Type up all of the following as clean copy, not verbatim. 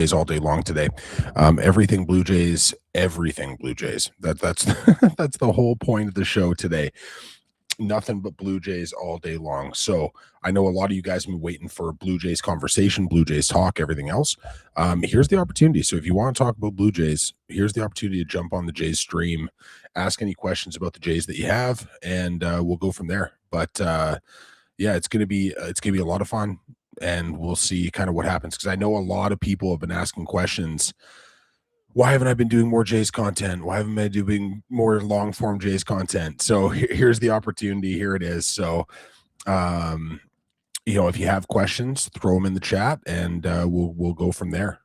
Jays all day long today. Everything Blue Jays, everything Blue Jays. That's that's the whole point of the show today. Nothing but Blue Jays all day long. So I know a lot of you guys have been waiting for Blue Jays conversation, Blue Jays talk, everything else. Here's the opportunity. So if you want to talk about Blue Jays, here's the opportunity to jump on the Jays stream, ask any questions about the Jays that you have, and we'll go from there. But yeah, it's gonna be a lot of fun, and we'll see kind of what happens because I know a lot of people have been asking questions. Why haven't I been doing more Jays content? Why haven't I been doing more long form Jays content? So here's the opportunity. Here it is. So, um, if you have questions, throw them in the chat, and we'll go from there.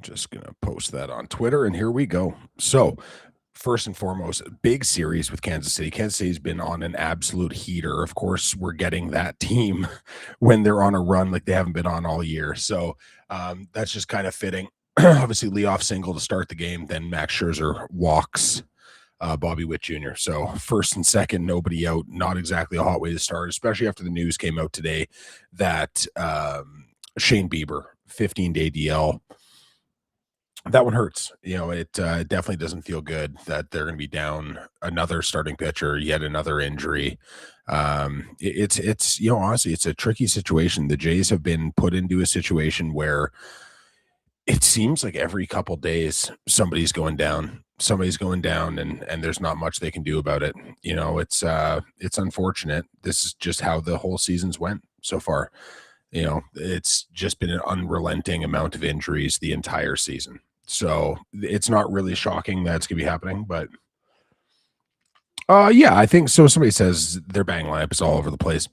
Just gonna post that on Twitter, and here we go. So, first and foremost, big series with Kansas City. Kansas City's been on an absolute heater. Of course, we're getting that team when they're on a run like they haven't been on all year. So that's just kind of fitting. Obviously, leadoff single to start the game, then Max Scherzer walks Bobby Witt Jr. So first and second, nobody out. Not exactly a hot way to start, especially after the news came out today that Shane Bieber, 15-day DL. That one hurts. It definitely doesn't feel good that they're going to be down another starting pitcher, yet another injury. It's honestly, it's a tricky situation. The Jays have been put into a situation where it seems like every couple days somebody's going down. Somebody's going down, and there's not much they can do about it. It's unfortunate. This is just how the whole season's went so far. It's just been an unrelenting amount of injuries the entire season. So it's not really shocking that it's going to be happening, but yeah, I think so. Somebody says their bang lineup is all over the place.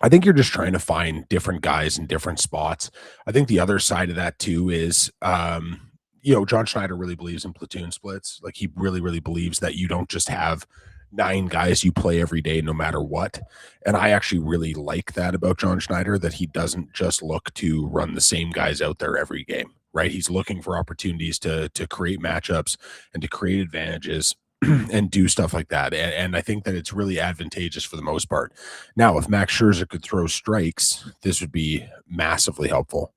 I think you're just trying to find different guys in different spots. I think the other side of that too is, John Schneider really believes in platoon splits. Like he really, really believes that you don't just have 9 guys you play every day, no matter what. And I actually really like that about John Schneider, that he doesn't just look to run the same guys out there every game, right? He's looking for opportunities to create matchups and to create advantages and do stuff like that. And I think that it's really advantageous for the most part. Now, if Max Scherzer could throw strikes, this would be massively helpful.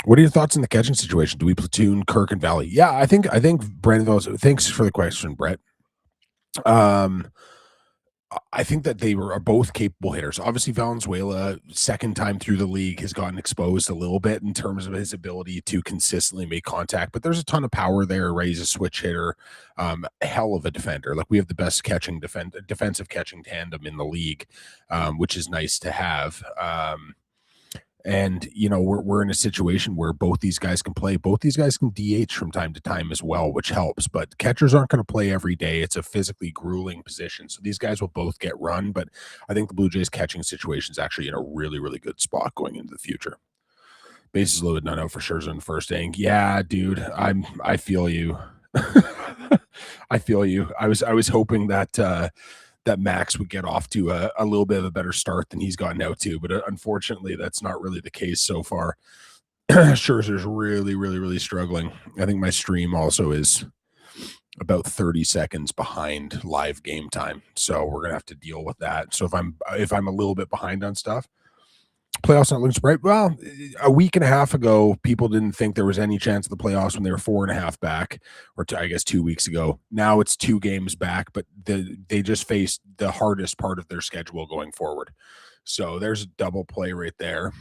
What are your thoughts on the catching situation? Do we platoon Kirk and Valley? Yeah, I think Brandon, thanks for the question, Brett. I think that are both capable hitters. Obviously, Valenzuela, second time through the league, has gotten exposed a little bit in terms of his ability to consistently make contact, but there's a ton of power there, right? He's a switch hitter, hell of a defender. Like we have the best defensive catching tandem in the league, which is nice to have. And we're in a situation where both these guys can play. Both these guys can DH from time to time as well, which helps. But catchers aren't going to play every day. It's a physically grueling position. So these guys will both get run. But I think the Blue Jays catching situation is actually in a really, really good spot going into the future. Bases loaded, none out for Scherzer in the first inning. Yeah, dude, I feel you. I feel you. I was hoping that that Max would get off to a little bit of a better start than he's gotten out to. But unfortunately, that's not really the case so far. Scherzer's really, really, really struggling. I think my stream also is about 30 seconds behind live game time. So we're going to have to deal with that. So if I'm a little bit behind on stuff, playoffs not looking bright. Well, a week and a half ago, people didn't think there was any chance of the playoffs when they were 4.5 back, or I guess 2 weeks ago. Now it's 2 games back, but they just faced the hardest part of their schedule going forward. So there's a double play right there.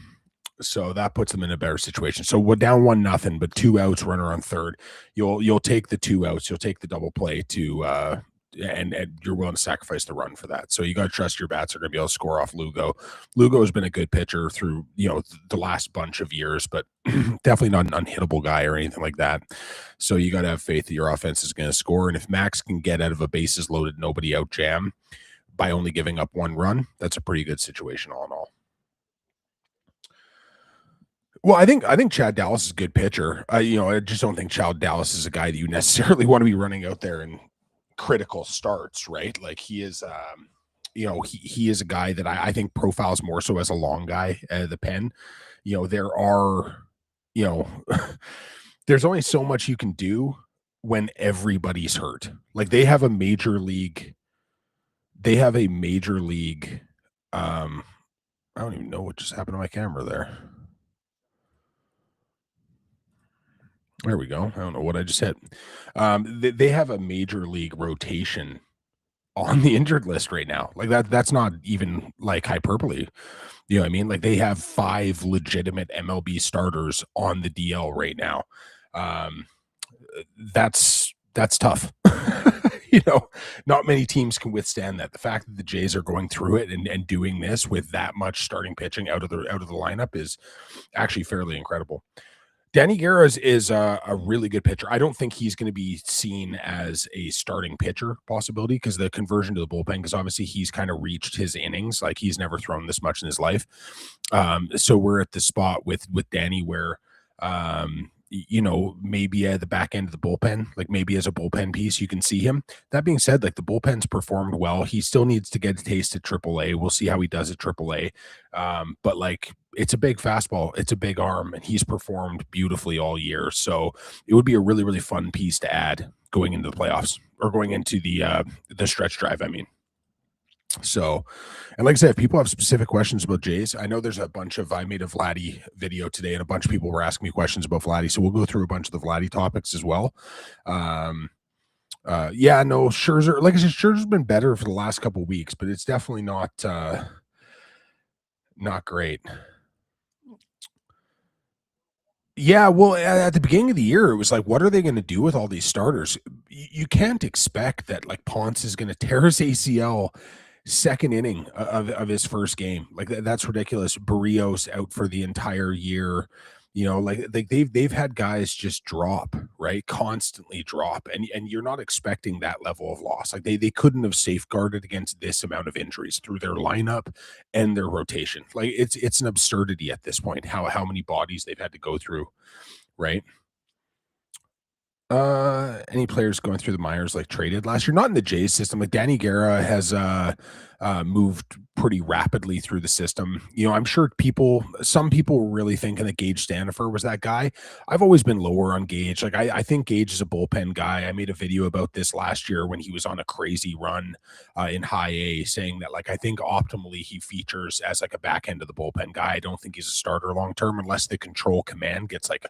So that puts them in a better situation. So we're down 1-0, but 2 outs, runner on third. You'll take the 2 outs. You'll take the double play to and you're willing to sacrifice the run for that. So you got to trust your bats are going to be able to score off Lugo. Lugo has been a good pitcher through, the last bunch of years, but definitely not an unhittable guy or anything like that. So you got to have faith that your offense is going to score. And if Max can get out of a bases loaded, nobody out jam by only giving up 1 run, that's a pretty good situation all in all. Well, I think Chad Dallas is a good pitcher. I just don't think Chad Dallas is a guy that you necessarily want to be running out there and critical starts, right? Like he is he is a guy that I think profiles more so as a long guy at the pen. There are there's only so much you can do when everybody's hurt. Like they have a major league I don't even know what just happened to my camera there. There we go. I don't know what I just hit. They have a major league rotation on the injured list right now. Like that's not even like hyperbole. You know what I mean? Like they have 5 legitimate MLB starters on the DL right now. Um, that's tough. You know, not many teams can withstand that. The fact that the Jays are going through it and doing this with that much starting pitching out of the lineup is actually fairly incredible. Danny Guerra is a really good pitcher. I don't think he's going to be seen as a starting pitcher possibility because the conversion to the bullpen, because obviously he's kind of reached his innings. Like he's never thrown this much in his life. So we're at the spot with Danny where, maybe at the back end of the bullpen, like maybe as a bullpen piece, you can see him. That being said, like the bullpen's performed well. He still needs to get a taste at AAA. We'll see how he does at AAA. But like it's a big fastball, it's a big arm, and he's performed beautifully all year. So it would be a really, really fun piece to add going into the playoffs or going into the stretch drive. I mean, so, and like I said, if people have specific questions about Jays, I know there's a bunch of I made a Vladdy video today, and a bunch of people were asking me questions about Vladdy. So we'll go through a bunch of the Vladdy topics as well. Um, yeah, no, Scherzer, like I said, Scherzer's been better for the last couple of weeks, but it's definitely not great. Yeah, well, at the beginning of the year, it was like, what are they going to do with all these starters? You can't expect that like Ponce is going to tear his ACL second inning of his first game. Like that's ridiculous. Barrios out for the entire year. You know, like they've had guys just drop, right? Constantly drop. And you're not expecting that level of loss. Like they couldn't have safeguarded against this amount of injuries through their lineup and their rotation. Like it's an absurdity at this point, how many bodies they've had to go through, right? Any players going through the Myers like traded last year? Not in the Jays system. Like Danny Guerra has moved pretty rapidly through the system. You know, I'm sure some people were really thinking that Gage Stanifer was that guy. I've always been lower on Gage. Like I think Gage is a bullpen guy. I made a video about this last year when he was on a crazy run in high A, saying that like I think optimally he features as like a back end of the bullpen guy. I don't think he's a starter long term unless the control command gets like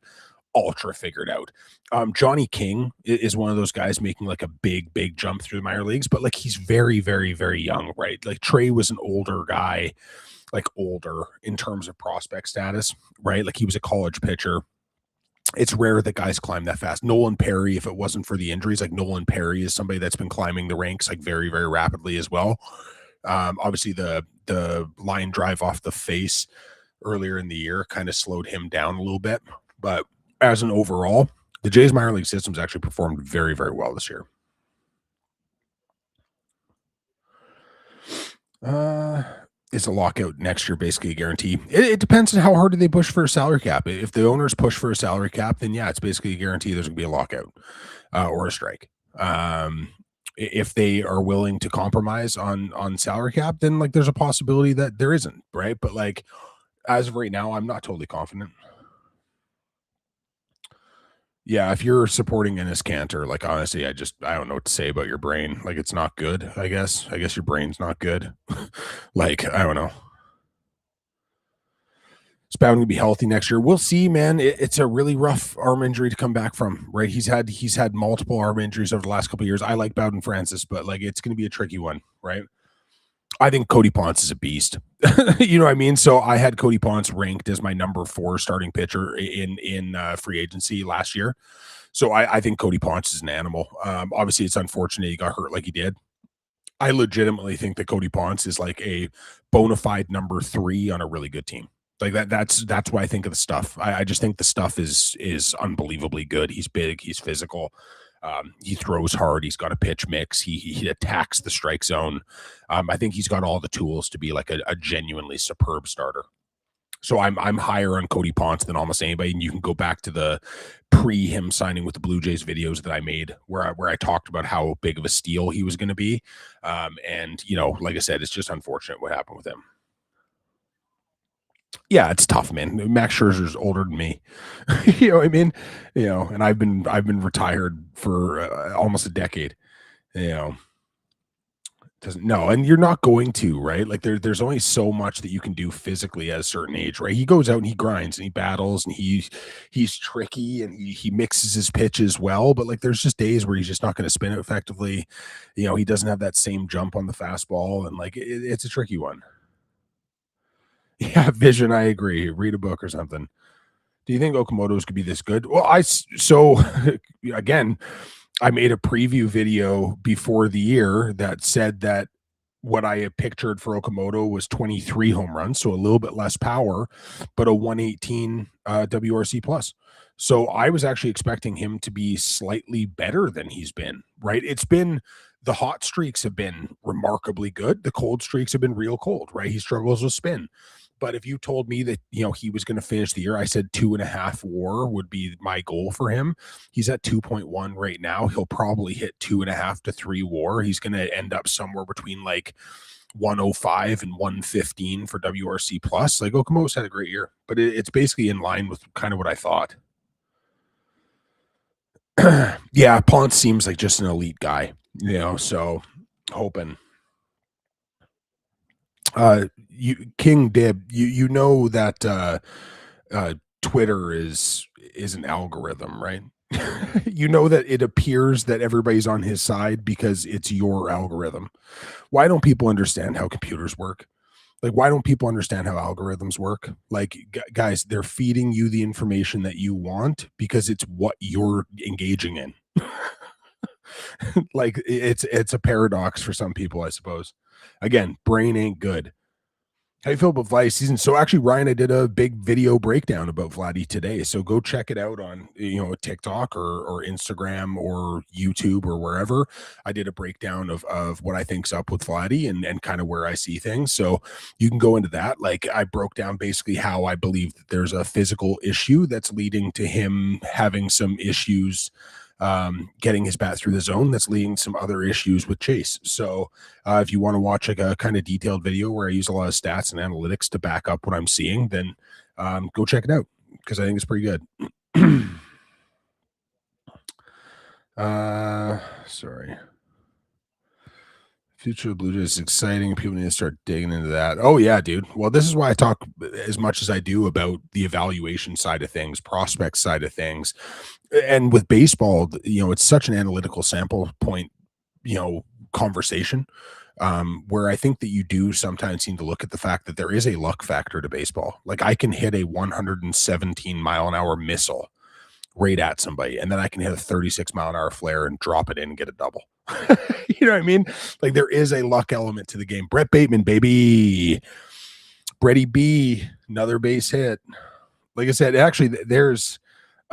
ultra figured out. Johnny King is one of those guys making like a big jump through the minor leagues, but like he's very, very, very young, right? Like Trey was an older guy, like older in terms of prospect status, right? Like he was a college pitcher. It's rare that guys climb that fast. Nolan Perry, if it wasn't for the injuries, like Nolan Perry is somebody that's been climbing the ranks like very, very rapidly as well. Obviously the line drive off the face earlier in the year kind of slowed him down a little bit, but as an overall, the Jays minor league systems actually performed very, very well this year. Uh, is a lockout next year basically a guarantee? It depends on how hard do they push for a salary cap. If the owners push for a salary cap, then yeah, it's basically a guarantee there's going to be a lockout or a strike. If they are willing to compromise on salary cap, then like there's a possibility that there isn't, right? But like as of right now, I'm not totally confident. Yeah, if you're supporting Ennis Cantor, like honestly, I don't know what to say about your brain. Like it's not good, I guess. I guess your brain's not good. Like, I don't know. It's bound to be healthy next year. We'll see, man. It's a really rough arm injury to come back from, right? He's had multiple arm injuries over the last couple of years. I like Bowden Francis, but like it's gonna be a tricky one, right? I think Cody Ponce is a beast. You know what I mean? So I had Cody Ponce ranked as my number 4 starting pitcher in free agency last year. So I think Cody Ponce is an animal. Obviously, it's unfortunate he got hurt like he did. I legitimately think that Cody Ponce is like a bona fide number 3 on a really good team. Like that's why I think of the stuff. I just think the stuff is unbelievably good. He's big, he's physical. He throws hard. He's got a pitch mix. He attacks the strike zone. I think he's got all the tools to be like a genuinely superb starter. So I'm higher on Cody Ponce than almost anybody. And you can go back to the pre him signing with the Blue Jays videos that I made where I talked about how big of a steal he was going to be. And you know, like I said, it's just unfortunate what happened with him. Yeah, it's tough, man. Max Scherzer's older than me. You know what I mean? You know, and I've been retired for almost a decade. You know, Doesn't no, and you're not going to, right? Like there's only so much that you can do physically at a certain age, right? He goes out and he grinds and he battles and he's tricky and he mixes his pitches well, but like there's just days where he's just not going to spin it effectively. He doesn't have that same jump on the fastball, and like it's a tricky one. Yeah, vision, I agree. Read a book or something. Do you think Okamoto's could be this good? Well, so again, I made a preview video before the year that said that what I had pictured for Okamoto was 23 home runs, so a little bit less power, but a 118 WRC plus. So I was actually expecting him to be slightly better than he's been, right? It's been the hot streaks have been remarkably good. The cold streaks have been real cold, right? He struggles with spin. But if you told me that, he was going to finish the year, I said 2.5 WAR would be my goal for him. He's at 2.1 right now. He'll probably hit 2.5 to 3 WAR. He's going to end up somewhere between like 105 and 115 for WRC plus. Like Okamoto's had a great year, but it's basically in line with kind of what I thought. Yeah, Ponce seems like just an elite guy, so hoping. You King Dib, you know that Twitter is an algorithm, right? You know that it appears that everybody's on his side because it's your algorithm. Why don't people understand how computers work? Like, why don't people understand how algorithms work? Like, guys, they're feeding you the information that you want because it's what you're engaging in. Like, it's a paradox for some people, I suppose. Again, brain ain't good. How you feel about Vladdy's season? So actually, Ryan, I did a big video breakdown about Vladdy today. So go check it out on TikTok or Instagram or YouTube or wherever. I did a breakdown of what I think's up with Vladdy and kind of where I see things. So you can go into that. Like I broke down basically how I believe that there's a physical issue that's leading to him having some issues getting his bat through the zone that's leading some other issues with chase. So if you want to watch like a kind of detailed video where I use a lot of stats and analytics to back up what I'm seeing, then go check it out because I think it's pretty good. Sorry. Future of Bluejays is exciting. People need to start digging into that. Oh yeah, dude. Well, this is why I talk as much as I do about the evaluation side of things, prospect side of things, and with baseball, it's such an analytical sample point, conversation. Where I think that you do sometimes seem to look at the fact that there is a luck factor to baseball. Like I can hit a 117 mile an hour missile right at somebody, and then I can hit a 36 mile an hour flare and drop it in and get a double. You know what I mean? Like there is a luck element to the game. Brett Bateman, baby. Bretty B, another base hit. Like I said, actually, there's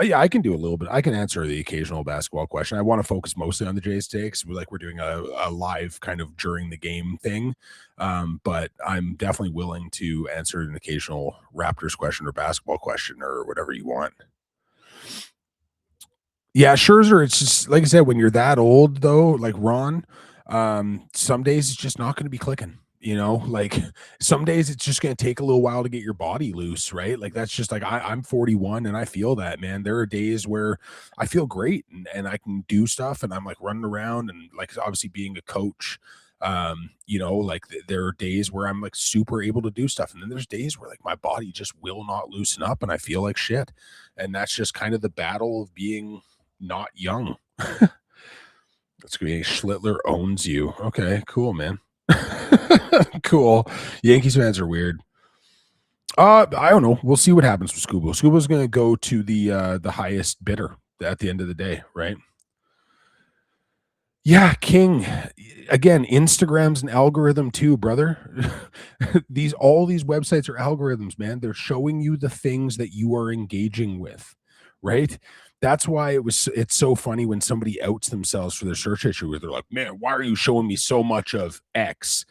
yeah, I can do a little bit. I can answer the occasional basketball question. I want to focus mostly on the Jays takes. We're doing a live kind of during the game thing. But I'm definitely willing to answer an occasional Raptors question or basketball question or whatever you want. Yeah, Scherzer, it's just like I said, when you're that old though, like Ron, some days it's just not going to be clicking. Like some days it's just going to take a little while to get your body loose, right? Like that's just like I'm 41 and I feel that, man. There are days where I feel great and I can do stuff and I'm like running around and like obviously being a coach, like there are days where I'm like super able to do stuff. And then there's days where like my body just will not loosen up and I feel like shit. And that's just kind of the battle of being not young. That's gonna be Schlittler owns you. Okay, cool, man. Cool. Yankees fans are weird. I don't know. We'll see what happens with Scuba. Scuba's gonna go to the highest bidder at the end of the day, right? Yeah, King. Again, Instagram's an algorithm too, brother. All these websites are algorithms, man. They're showing you the things that you are engaging with, right? That's why it's so funny when somebody outs themselves for their search issue where they're like, "Man, why are you showing me so much of X?"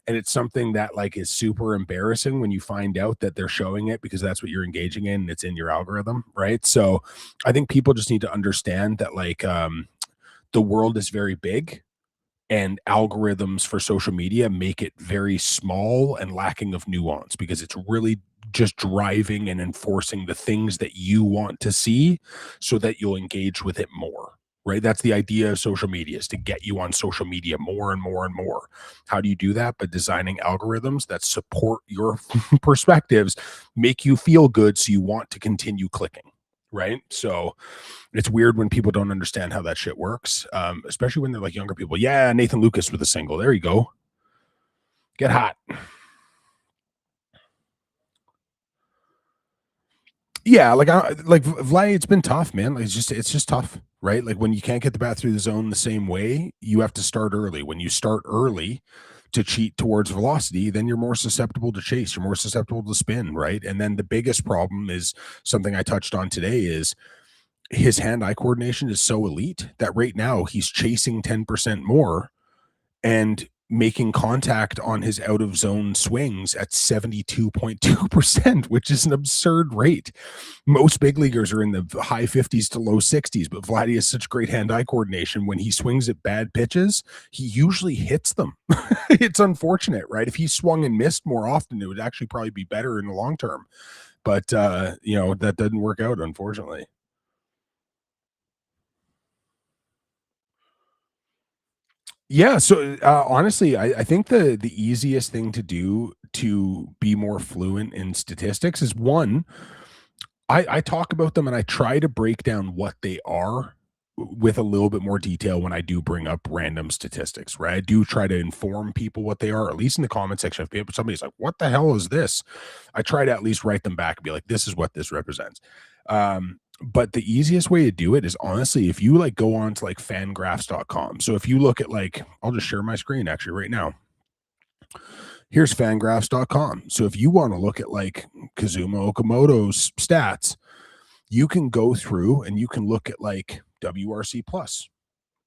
And it's something that like is super embarrassing when you find out that they're showing it because that's what you're engaging in and it's in your algorithm, right? So I think people just need to understand that like the world is very big and algorithms for social media make it very small and lacking of nuance because it's really just driving and enforcing the things that you want to see so that you'll engage with it more. right? That's the idea of social media, is to get you on social media more and more and more. How do you do that? By designing algorithms that support your perspectives, make you feel good so you want to continue clicking, right? So it's weird when people don't understand how that shit works, especially when they're like younger people. Yeah, Nathan Lucas with a single. There you go. Get hot. Yeah, like Vlad, it's been tough, man. Like, it's just tough, right? Like when you can't get the bat through the zone the same way, you have to start early. When you start early to cheat towards velocity, then you're more susceptible to chase. You're more susceptible to spin, right? And then the biggest problem is something I touched on today is his hand-eye coordination is so elite that right now he's chasing 10% more and making contact on his out of zone swings at 72.2%, which is an absurd rate. Most big leaguers are in the high 50s to low 60s, but Vladdy has such great hand eye coordination. When he swings at bad pitches, he usually hits them. It's unfortunate, right? If he swung and missed more often, it would actually probably be better in the long term. But, that doesn't work out, unfortunately. Yeah, so, honestly, I think the easiest thing to do to be more fluent in statistics is, 1, I talk about them and I try to break down what they are with a little bit more detail when I do bring up random statistics, right? I do try to inform people what they are, at least in the comment section. If somebody's like, "What the hell is this?" I try to at least write them back and be like, "This is what this represents." But the easiest way to do it is honestly, if you like go on to like fangraphs.com. So if you look at like, I'll just share my screen actually right now. Here's fangraphs.com. So if you want to look at like Kazuma Okamoto's stats, you can go through and you can look at like WRC plus.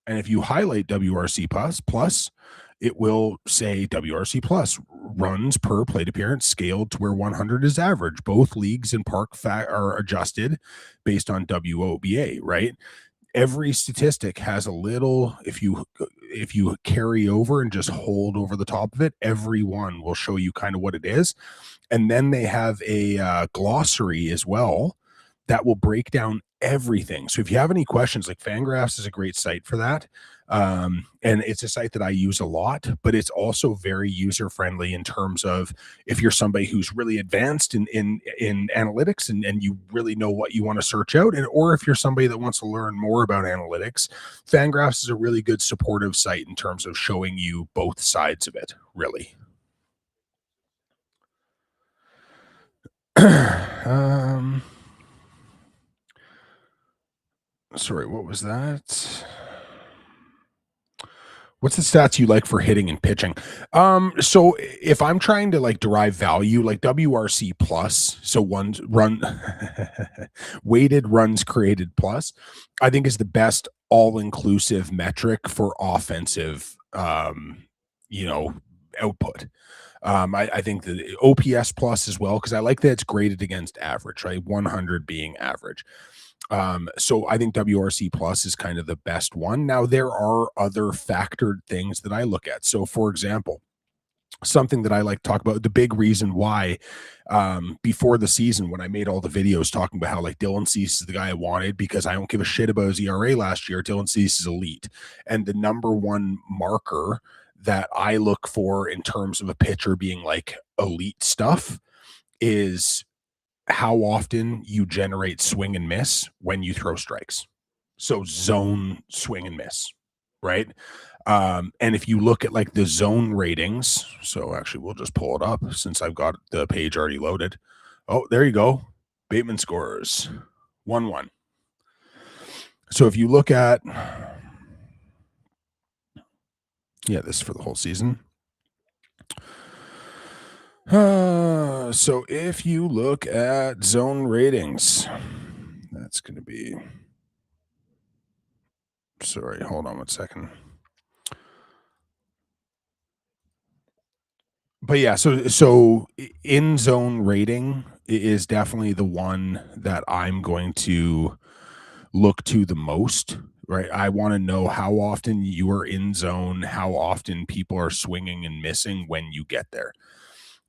And if you highlight WRC plus, it will say WRC plus runs per plate appearance scaled to where 100 is average. Both leagues and park are adjusted based on WOBA, right? Every statistic has a little, if you carry over and just hold over the top of it, every one will show you kind of what it is. And then they have a glossary as well that will break down everything. So if you have any questions, like Fangraphs is a great site for that. And it's a site that I use a lot, but it's also very user friendly in terms of if you're somebody who's really advanced in analytics and you really know what you want to search out, and or if you're somebody that wants to learn more about analytics, Fangraphs is a really good supportive site in terms of showing you both sides of it, really. um Sorry, what was that? What's the stats you like for hitting and pitching? So if I'm trying to like derive value, like WRC plus, so one run weighted runs created plus, I think is the best all-inclusive metric for offensive you know, output. I think the OPS plus as well, because I like that it's graded against average, right? 100 being average. So I think WRC plus is kind of the best one. Now there are other factored things that I look at. So for example, something that I like to talk about, the big reason why before the season when I made all the videos talking about how like Dylan Cease is the guy I wanted because I don't give a shit about his ERA last year. Dylan Cease is elite. And the number one marker that I look for in terms of a pitcher being like elite stuff is how often you generate swing and miss when you throw strikes. So zone swing and miss, right? And if you look at like the zone ratings, so actually we'll just pull it up since I've got the page already loaded. Oh, there you go. Bateman scores 1-1. So if you look at this is for the whole season. So if you look at zone ratings, that's going to be, sorry, hold on one second. But yeah, so in zone rating is definitely the one that I'm going to look to the most, right? I want to know how often you are in zone, how often people are swinging and missing when you get there.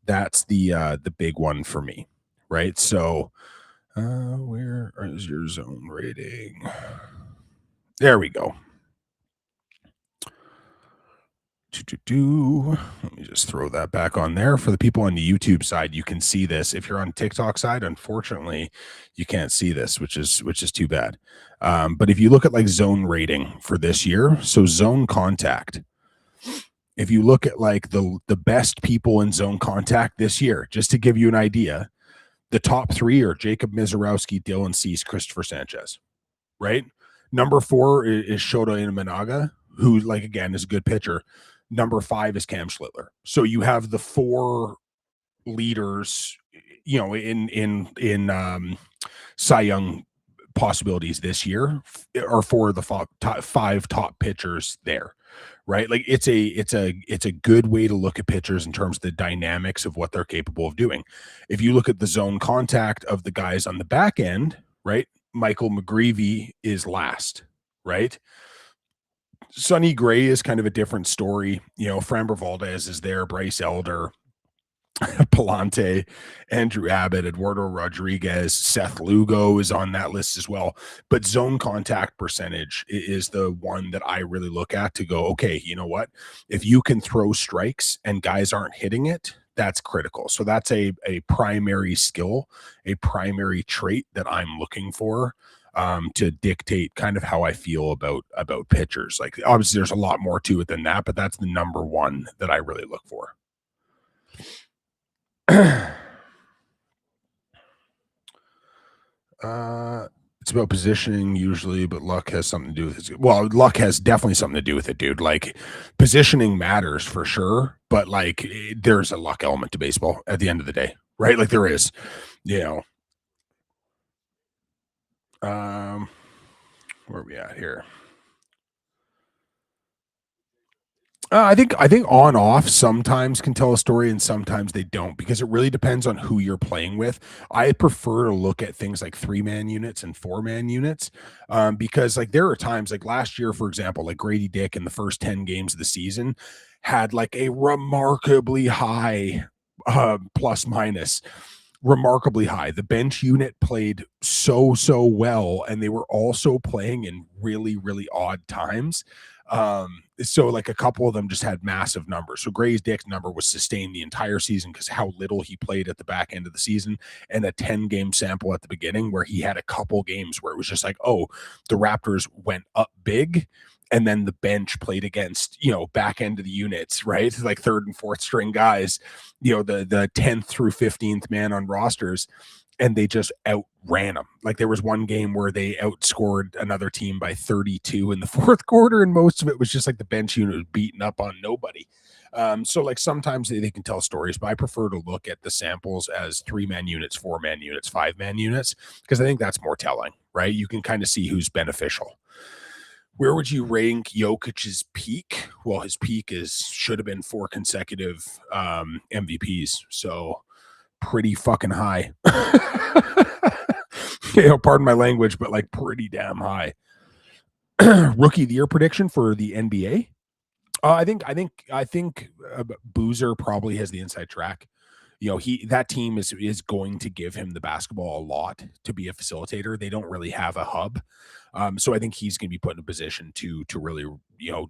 That's the big one for me, right? So, where is your zone rating? There we go. Let me just throw that back on there. For the people on the YouTube side, you can see this. If you're on TikTok side, unfortunately, you can't see this, which is too bad. But if you look at like zone rating for this year, so zone contact, if you look at like the best people in zone contact this year, just to give you an idea, the top three are Jacob Mizorowski, Dylan Cease, Christopher Sanchez, right? Number four is Shota Imanaga, who, like, again, is a good pitcher. Number five is Cam Schlittler. So you have the four leaders, in Cy Young possibilities this year, are for the five top pitchers there, right? Like it's a good way to look at pitchers in terms of the dynamics of what they're capable of doing. If you look at the zone contact of the guys on the back end, right? Michael McGreevy is last, right? Sonny Gray is kind of a different story. Framber Valdez is there, Bryce Elder, Palante, Andrew Abbott, Eduardo Rodriguez, Seth Lugo is on that list as well. But zone contact percentage is the one that I really look at to go, okay, you know what? If you can throw strikes and guys aren't hitting it, that's critical. So that's a primary skill, a primary trait that I'm looking for to dictate kind of how I feel about pitchers. Like, obviously there's a lot more to it than that, but that's the number one that I really look for. It's about positioning usually, but luck has something to do with it. Well, luck has definitely something to do with it, dude. Like, positioning matters for sure, but like there's a luck element to baseball at the end of the day, right? Like there is, you know. Um, where are we at here? I think on off sometimes can tell a story and sometimes they don't, because it really depends on who you're playing with. I prefer to look at things like 3-man units and 4-man units, because like there are times like last year, for example, like Grady Dick in the first 10 games of the season had like a remarkably high plus minus, remarkably high. The bench unit played so well, and they were also playing in really, really odd times. So like a couple of them just had massive numbers. So Gray's Dick's number was sustained the entire season because how little he played at the back end of the season, and a 10-game sample at the beginning where he had a couple games where it was just like, oh, the Raptors went up big, and then the bench played against, back end of the units, right? Like third and fourth string guys, the 10th through 15th man on rosters, and they just outran them. Like there was one game where they outscored another team by 32 in the fourth quarter, and most of it was just like the bench unit was beating up on nobody. So like sometimes they can tell stories, but I prefer to look at the samples as 3-man units, 4-man units, 5-man units, because I think that's more telling, right? You can kind of see who's beneficial. Where would you rank Jokic's peak? Well, his peak should have been 4 consecutive MVPs. So pretty fucking high. Pardon my language, but like pretty damn high. Rookie of the year prediction for the NBA. I think Boozer probably has the inside track. That team is going to give him the basketball a lot to be a facilitator. They don't really have a hub. So I think he's going to be put in a position to really,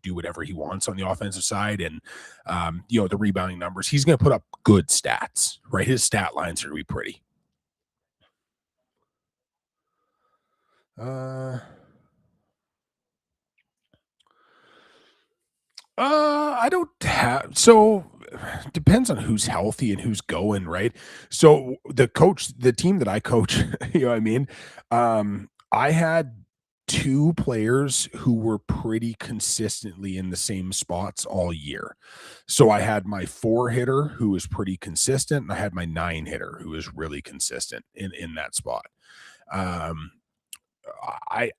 do whatever he wants on the offensive side. And, the rebounding numbers, he's going to put up good stats, right? His stat lines are going to be pretty. I don't have, so depends on who's healthy and who's going, right? So the team that I coach, you know what I mean? I had 2 players who were pretty consistently in the same spots all year. So I had my 4 hitter who was pretty consistent, and I had my 9 hitter who was really consistent in that spot. Um,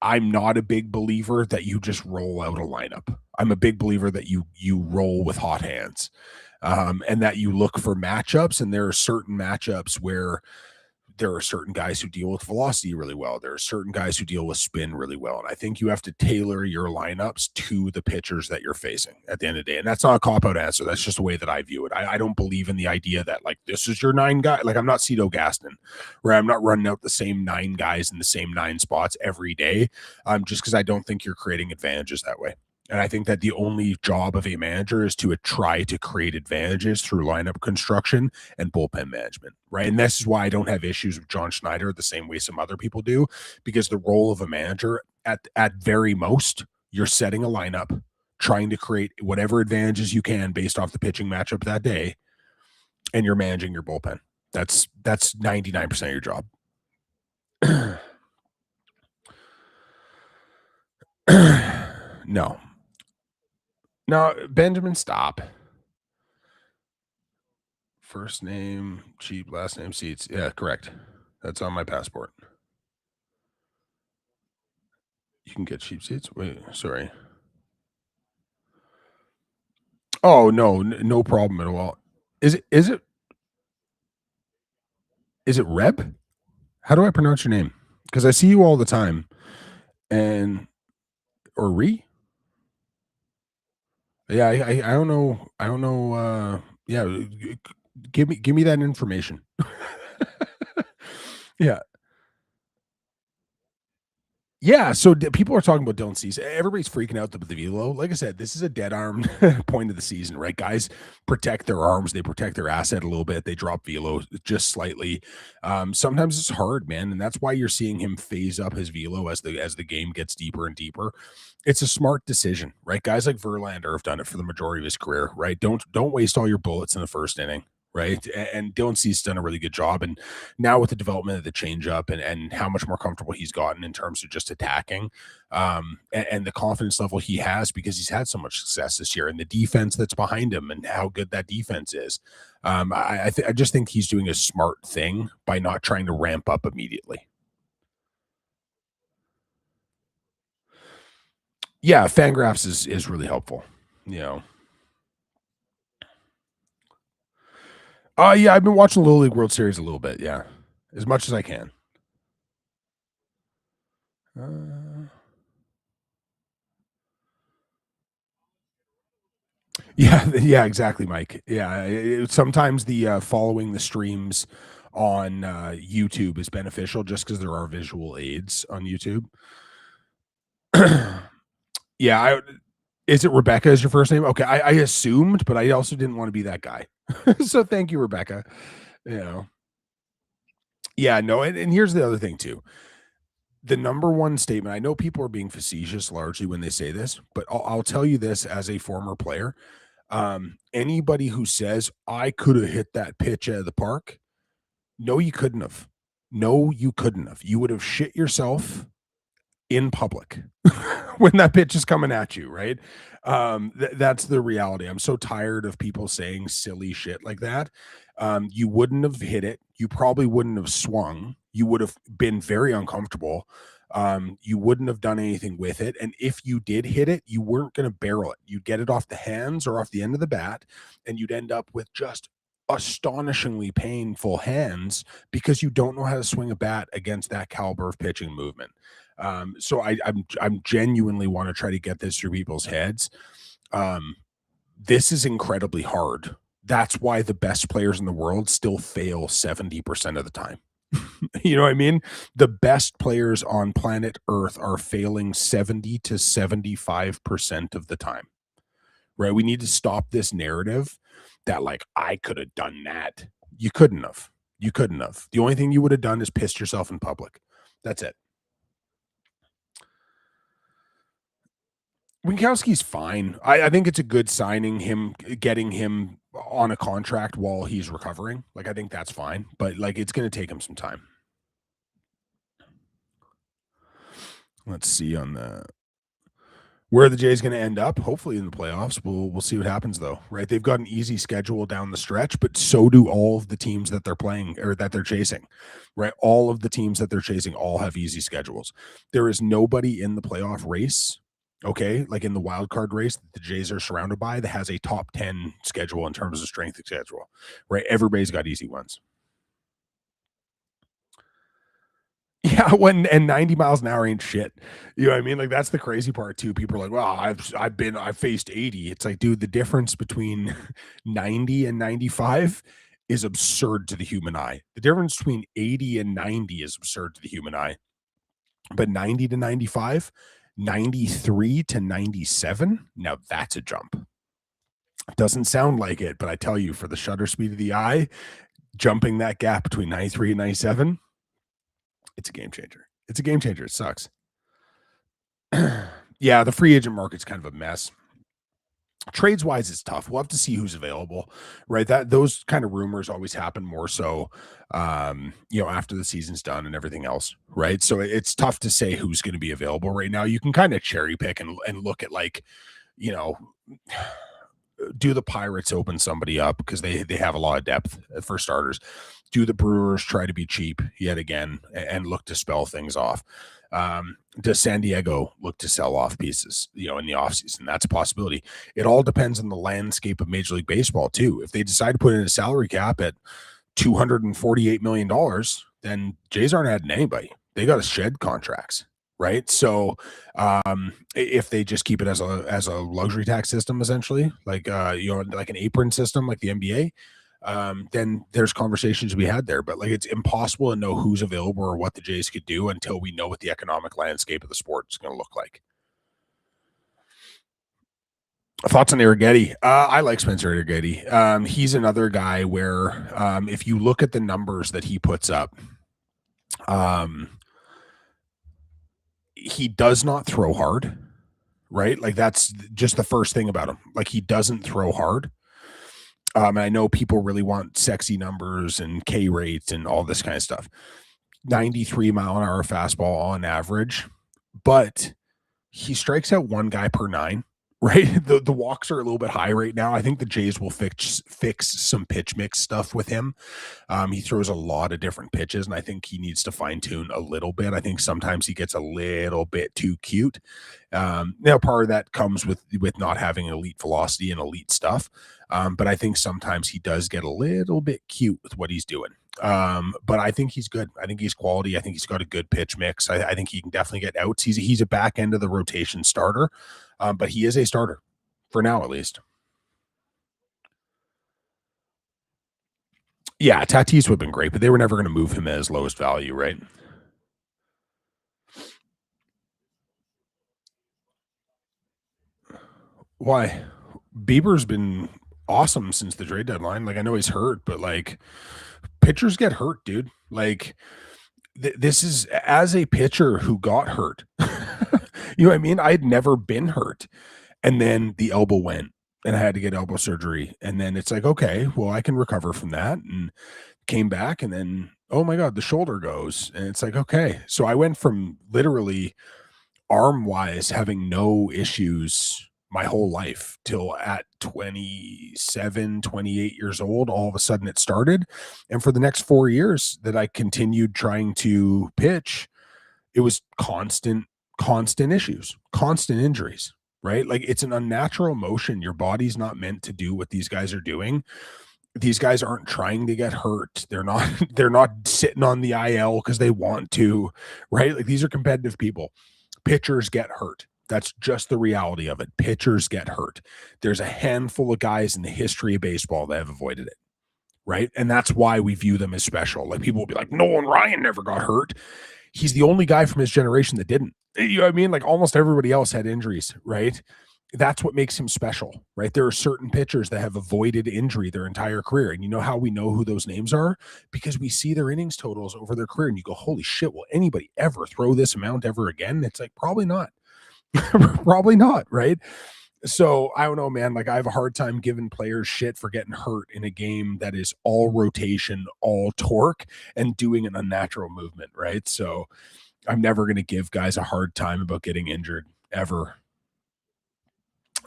I'm not a big believer that you just roll out a lineup. I'm a big believer that you roll with hot hands, and that you look for matchups. And there are certain matchups where there are certain guys who deal with velocity really well. There are certain guys who deal with spin really well. And I think you have to tailor your lineups to the pitchers that you're facing at the end of the day. And that's not a cop out answer. That's just the way that I view it. I don't believe in the idea that like this is your nine guy. Like I'm not Cito Gaston, where I'm not running out the same nine guys in the same nine spots every day. Just because I don't think you're creating advantages that way. And I think that the only job of a manager is to try to create advantages through lineup construction and bullpen management, right? And this is why I don't have issues with John Schneider the same way some other people do, because the role of a manager at very most, you're setting a lineup, trying to create whatever advantages you can based off the pitching matchup that day, and you're managing your bullpen. That's 99% of your job. No. No, Benjamin, stop. First name, cheap, last name, seats. Yeah, correct. That's on my passport. You can get cheap seats. Wait, sorry. Oh no, no problem at all. Is it Reb? How do I pronounce your name? Because I see you all the time. And or Re? Yeah, I don't know. I don't know. Yeah, give me that information. Yeah. Yeah, so people are talking about don't cease. Everybody's freaking out about the velo. Like I said, this is a dead arm point of the season, right? Guys protect their arms, they protect their asset a little bit. They drop velo just slightly. Sometimes it's hard, man, and that's why you're seeing him phase up his velo as the game gets deeper and deeper. It's a smart decision, right? Guys like Verlander have done it for the majority of his career, right? Don't waste all your bullets in the first inning, right? And Dylan Cease done a really good job. And now with the development of the changeup and how much more comfortable he's gotten in terms of just attacking, and the confidence level he has because he's had so much success this year, and the defense that's behind him and how good that defense is. I just think he's doing a smart thing by not trying to ramp up immediately. Yeah, Fangraphs is really helpful. You know. Yeah, I've been watching the Little League World Series a little bit. Yeah, as much as I can. Uh, Yeah, yeah, exactly, Mike. Yeah, sometimes the following the streams on YouTube is beneficial just because there are visual aids on YouTube. Yeah, is it Rebecca is your first name? Okay, I assumed, but I also didn't want to be that guy. So thank you, Rebecca. You know, yeah, no, and here's the other thing too. The number one statement, I know people are being facetious largely when they say this, but I'll tell you this as a former player. Anybody who says I could have hit that pitch out of the park, no, you couldn't have. No, you couldn't have. You would have shit yourself in public when that pitch is coming at you, right? That's the reality. I'm so tired of people saying silly shit like that. You wouldn't have hit it. You probably wouldn't have swung. You would have been very uncomfortable. You wouldn't have done anything with it. And if you did hit it, you weren't going to barrel it. You'd get it off the hands or off the end of the bat, and you'd end up with just astonishingly painful hands because you don't know how to swing a bat against that caliber of pitching movement. So I'm genuinely want to try to get this through people's heads. This is incredibly hard. That's why the best players in the world still fail 70% of the time. You know what I mean? The best players on planet Earth are failing 70 to 75% of the time. Right? We need to stop this narrative that like I could have done that. You couldn't have. You couldn't have. The only thing you would have done is pissed yourself in public. That's it. Winkowski's fine. I think it's a good signing, him getting him on a contract while he's recovering. Like, I think that's fine, but like, it's going to take him some time. Let's see on the where the Jays going to end up. Hopefully in the playoffs. We'll see what happens though. Right? They've got an easy schedule down the stretch, but so do all of the teams that they're playing or that they're chasing. Right? All of the teams that they're chasing all have easy schedules. There is nobody in the playoff race, okay, like in the wild card race that the Jays are surrounded by that has a top 10 schedule in terms of strength of schedule. Right? Everybody's got easy ones. Yeah, when and 90 miles an hour ain't shit. You know what I mean? Like, that's the crazy part too. People are like, "Well, I've faced 80." It's like, dude, the difference between 90 and 95 is absurd to the human eye. The difference between 80 and 90 is absurd to the human eye. But 90 to 95, 93 to 97, now that's a jump. Doesn't sound like it, but I tell you, for the shutter speed of the eye, jumping that gap between 93 and 97, it's a game changer. It's a game changer. It sucks. Yeah, the free agent market's kind of a mess. Trades wise, it's tough. We'll have to see who's available, right? That those kind of rumors always happen more so, after the season's done and everything else, right? So it's tough to say who's going to be available right now. You can kind of cherry pick and look at, like, you know, do the Pirates open somebody up because they have a lot of depth for starters? Do the Brewers try to be cheap yet again and look to spell things off? Does San Diego look to sell off pieces, in the offseason? That's a possibility. It all depends on the landscape of Major League Baseball, too. If they decide to put in a salary cap at $248 million, then Jays aren't adding anybody. They got to shed contracts, right? So if they just keep it as a luxury tax system, essentially, like like an apron system, like the NBA, then there's conversations to be had there. But, like, it's impossible to know who's available or what the Jays could do until we know what the economic landscape of the sport is going to look like. Thoughts on Arrighetti? I like Spencer Arrighetti. He's another guy where, if you look at the numbers that he puts up, um, he does not throw hard, right? Like, that's just the first thing about him. Like, he doesn't throw hard. And I know people really want sexy numbers and K rates and all this kind of stuff. 93-mile-an-hour fastball on average, but he strikes out one guy per nine, right? The walks are a little bit high right now. I think the Jays will fix some pitch mix stuff with him. He throws a lot of different pitches, and I think he needs to fine tune a little bit. I think sometimes he gets a little bit too cute. Now, part of that comes with not having elite velocity and elite stuff. But I think sometimes he does get a little bit cute with what he's doing. But I think he's good. I think he's quality. I think he's got a good pitch mix. I think he can definitely get outs. He's a back end of the rotation starter, but he is a starter for now, at least. Yeah, Tatis would have been great, but they were never going to move him as lowest value, right? Why? Bieber's been awesome since the trade deadline. Like, I know he's hurt, but, like, pitchers get hurt, dude. Like, this is as a pitcher who got hurt. You know what I mean? I had never been hurt. And then the elbow went and I had to get elbow surgery. And then it's like, okay, well, I can recover from that. And came back, and then, oh my God, the shoulder goes. And it's like, okay. So I went from literally arm wise having no issues my whole life till at 27, 28 years old. All of a sudden it started. And for the next 4 years that I continued trying to pitch, it was constant issues, constant injuries, right? Like, it's an unnatural motion. Your body's not meant to do what these guys are doing. These guys aren't trying to get hurt. They're not they're not sitting on the IL because they want to, right? Like, these are competitive people. Pitchers get hurt. That's just the reality of it. Pitchers get hurt. There's a handful of guys in the history of baseball that have avoided it, right? And that's why we view them as special. Like, people will be like, Nolan Ryan never got hurt. He's the only guy from his generation that didn't. You know what I mean? Like, almost everybody else had injuries, right? That's what makes him special, right? There are certain pitchers that have avoided injury their entire career. And you know how we know who those names are? Because we see their innings totals over their career and you go, holy shit, will anybody ever throw this amount ever again? It's like, probably not. Probably not, right? So I don't know, man. Like, I have a hard time giving players shit for getting hurt in a game that is all rotation, all torque, and doing an unnatural movement, right? So I'm never going to give guys a hard time about getting injured ever.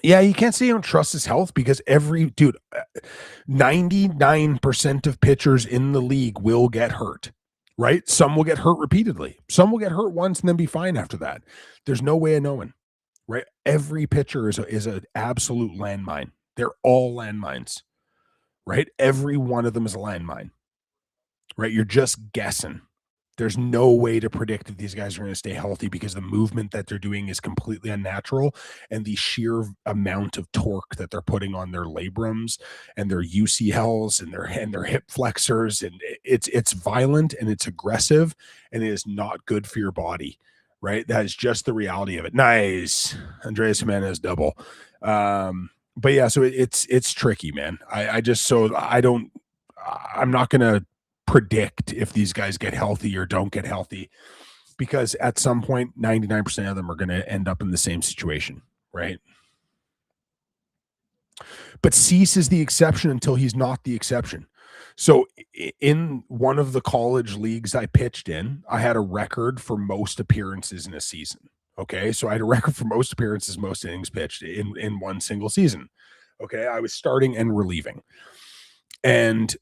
Yeah, you can't say you don't trust his health because 99% of pitchers in the league will get hurt, right? Some will get hurt repeatedly. Some will get hurt once and then be fine after that. There's no way of knowing, right? Every pitcher is an absolute landmine. They're all landmines, right? Every one of them is a landmine, right? You're just guessing. There's no way to predict if these guys are going to stay healthy because the movement that they're doing is completely unnatural, and the sheer amount of torque that they're putting on their labrums and their UCLs and their hip flexors, and it's violent and it's aggressive, and it is not good for your body. Right? That is just the reality of it. Nice. Andreas Jimenez double. But yeah, so it's tricky, man. I just so I don't I'm not gonna predict if these guys get healthy or don't get healthy because at some point 99% of them are going to end up in the same situation, right? But Cease is the exception until he's not the exception. So in one of the college leagues I pitched in, I had a record for most appearances in a season. Okay, so I had a record for most appearances, most innings pitched in one single season. Okay, I was starting and relieving, and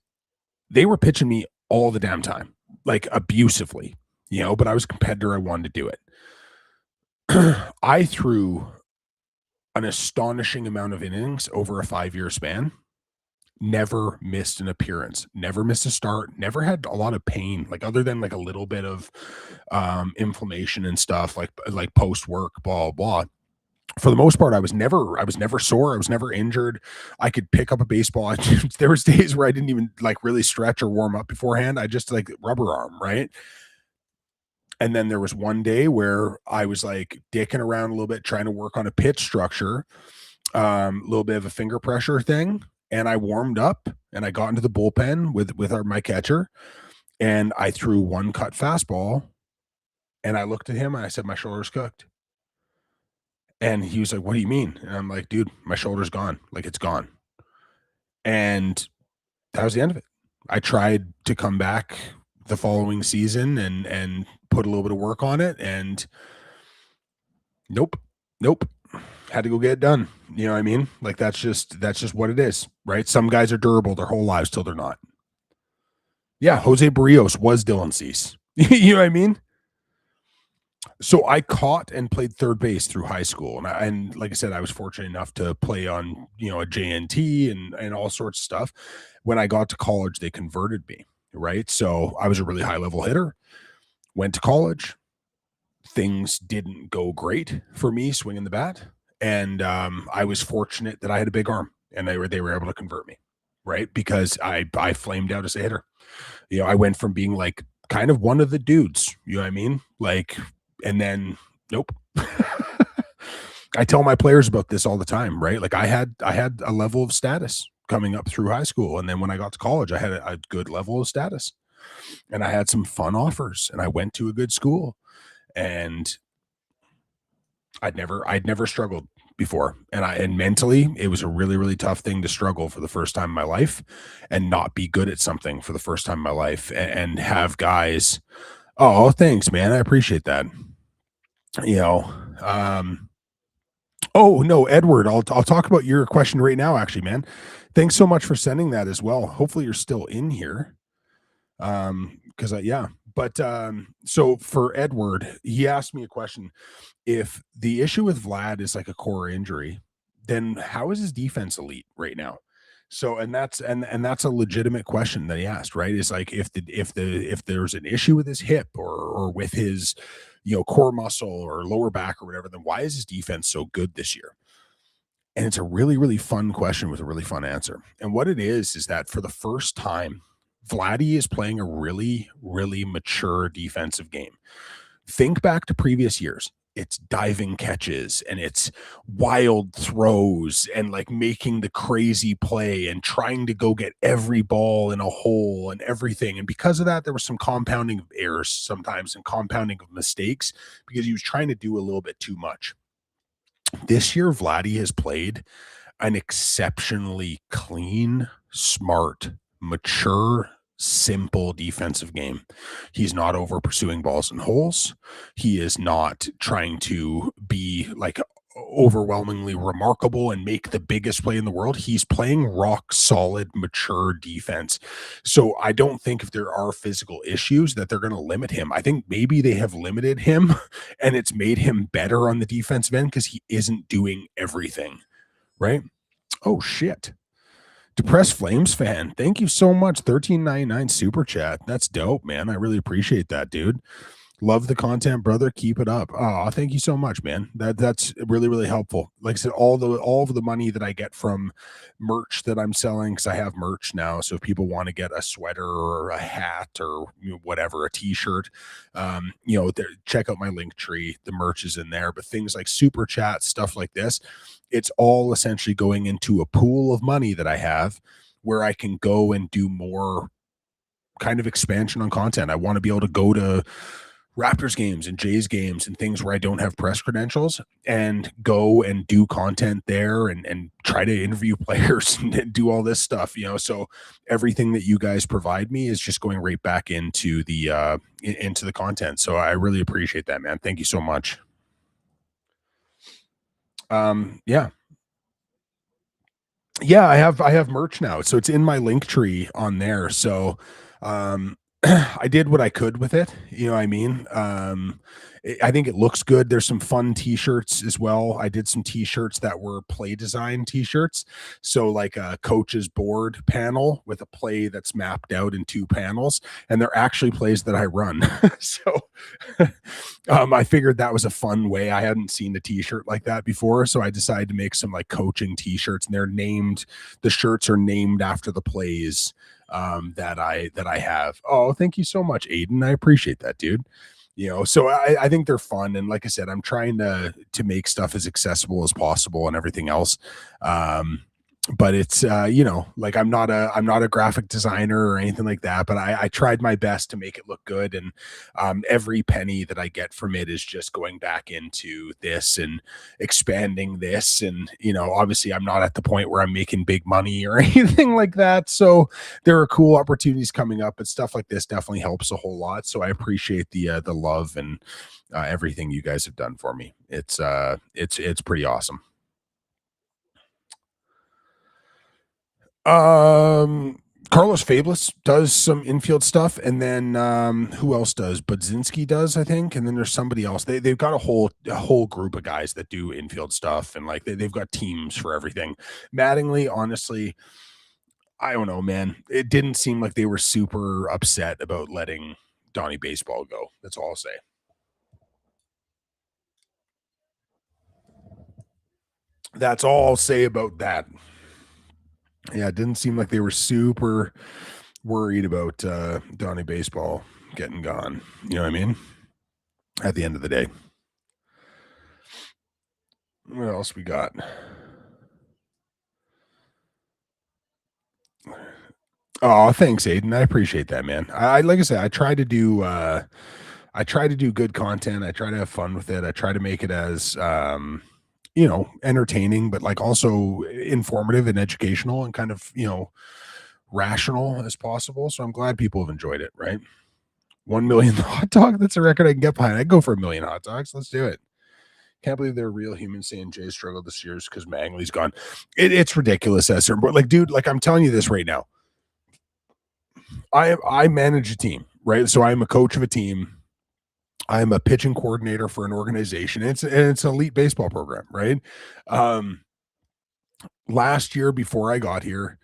they were pitching me all the damn time, like abusively, but I was a competitor. I wanted to do it. I threw an astonishing amount of innings over a 5-year span, never missed an appearance, never missed a start, never had a lot of pain, like other than like a little bit of inflammation and stuff like post work, blah, blah. For the most part, I was never sore. I was never injured. I could pick up a baseball. There was days where I didn't even like really stretch or warm up beforehand. I just like rubber arm, right? And then there was one day where I was like dicking around a little bit, trying to work on a pitch structure, a little bit of a finger pressure thing. And I warmed up and I got into the bullpen with my catcher, and I threw one cut fastball. And I looked at him and I said, "My shoulder's cooked." And he was like, "What do you mean?" And I'm like, "Dude, my shoulder's gone. Like it's gone." And that was the end of it. I tried to come back the following season and put a little bit of work on it, and nope. Had to go get it done. You know what I mean? Like that's just what it is, right? Some guys are durable their whole lives till they're not. Yeah, Jose Barrios was Dylan Cease. You know what I mean? So I caught and played third base through high school, and like I said, I was fortunate enough to play on a JNT and all sorts of stuff. When I got to college, they converted me, right? So I was a really high level hitter. Went to college, things didn't go great for me swinging the bat, and I was fortunate that I had a big arm, and they were able to convert me, right? Because I flamed out as a hitter. I went from being like kind of one of the dudes, you know what I mean? Like, and then nope. I tell my players about this all the time, right? Like I had a level of status coming up through high school, and then when I got to college, I had a good level of status, and I had some fun offers, and I went to a good school, and I'd never struggled before. And mentally, it was a really, really tough thing to struggle for the first time in my life and not be good at something for the first time in my life and have guys, "Oh, thanks, man. I appreciate that." You know, oh no, Edward, I'll talk about your question right now, actually, man. Thanks so much for sending that as well. Hopefully you're still in here. Because yeah. But so for Edward, he asked me a question. If the issue with Vlad is like a core injury, then how is his defense elite right now? So, and that's a legitimate question that he asked, right? Is like if there's an issue with his hip or with his core muscle or lower back or whatever, then why is his defense so good this year? And it's a really, really fun question with a really fun answer. And what it is that for the first time, Vladdy is playing a really, really mature defensive game. Think back to previous years. It's diving catches and it's wild throws and like making the crazy play and trying to go get every ball in a hole and everything. And because of that, there was some compounding of errors sometimes and compounding of mistakes because he was trying to do a little bit too much. This year, Vladdy has played an exceptionally clean, smart, mature, simple defensive game. He's not over pursuing balls and holes. He is not trying to be like overwhelmingly remarkable and make the biggest play in the world. He's playing rock solid, mature defense. So I don't think if there are physical issues that they're going to limit him. I think maybe they have limited him and it's made him better on the defensive end because he isn't doing everything, right? Oh shit. Depressed Flames fan, thank you so much. 13.99 super chat. That's dope, man. I really appreciate that, dude. Love the content, brother. Keep it up. Oh, thank you so much, man. That's really, really helpful. Like I said, all of the money that I get from merch that I'm selling, because I have merch now. So if people want to get a sweater or a hat or whatever, a t-shirt, check out my link tree. The merch is in there. But things like super chat, stuff like this, it's all essentially going into a pool of money that I have where I can go and do more kind of expansion on content. I want to be able to go to Raptors games and Jays games and things where I don't have press credentials and go and do content there and try to interview players and do all this stuff. So everything that you guys provide me is just going right back into the content. So I really appreciate that, man. Thank you so much. Yeah. Yeah, I have merch now. So it's in my link tree on there. So I did what I could with it. You know what I mean? I think it looks good. There's some fun t-shirts as well. I did some t-shirts that were play design t-shirts. So like a coach's board panel with a play that's mapped out in two panels, and they're actually plays that I run. So I figured that was a fun way. I hadn't seen a t-shirt like that before. So I decided to make some like coaching t-shirts, and the shirts are named after the plays that I have. Oh, thank you so much, Aiden. I appreciate that, dude. So I think they're fun, and like I said, I'm trying to make stuff as accessible as possible and everything else. But it's like I'm not a graphic designer or anything like that, but I tried my best to make it look good, and every penny that I get from it is just going back into this and expanding this. And obviously I'm not at the point where I'm making big money or anything like that, so there are cool opportunities coming up, but stuff like this definitely helps a whole lot. So I appreciate the love and everything you guys have done for me. It's pretty awesome. Carlos Fabulous does some infield stuff, and then who else does? Budzinski does, I think, and then there's somebody else. They've got a whole group of guys that do infield stuff, and like they've got teams for everything. Mattingly, honestly, I don't know, man. It didn't seem like they were super upset about letting Donnie Baseball go. That's all I'll say. That's all I'll say about that. Yeah, it didn't seem like they were super worried about Donnie Baseball getting gone. You know what I mean? At the end of the day. What else we got? Oh, thanks, Aiden. I appreciate that, man. Like I said, I try to do good content. I try to have fun with it. I try to make it as entertaining, but like also informative and educational and kind of, rational as possible. So I'm glad people have enjoyed it, right? 1 million hot dog. That's a record I can get behind. I'd go for 1 million hot dogs. Let's do it. Can't believe they're real humans saying Jay struggled this year because Mangley's gone. It's ridiculous, Esther. But like, dude, like I'm telling you this right now. I manage a team, right? So I'm a coach of a team. I'm a pitching coordinator for an organization. It's an elite baseball program, right? Um, Last year before I got here,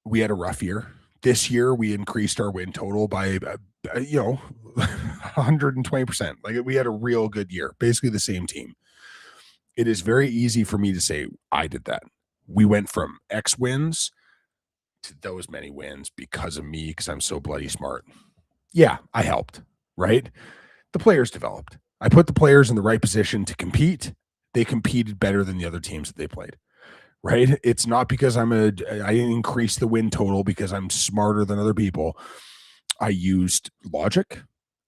we had a rough year. This year we increased our win total by 120%. Like we had a real good year, basically the same team. It is very easy for me to say I did that. We went from X wins to those many wins because of me, because I'm so bloody smart. Yeah, I helped, right? The players developed. I put the players in the right position to compete. They competed better than the other teams that they played, right? It's not because I increased the win total because I'm smarter than other people. I used logic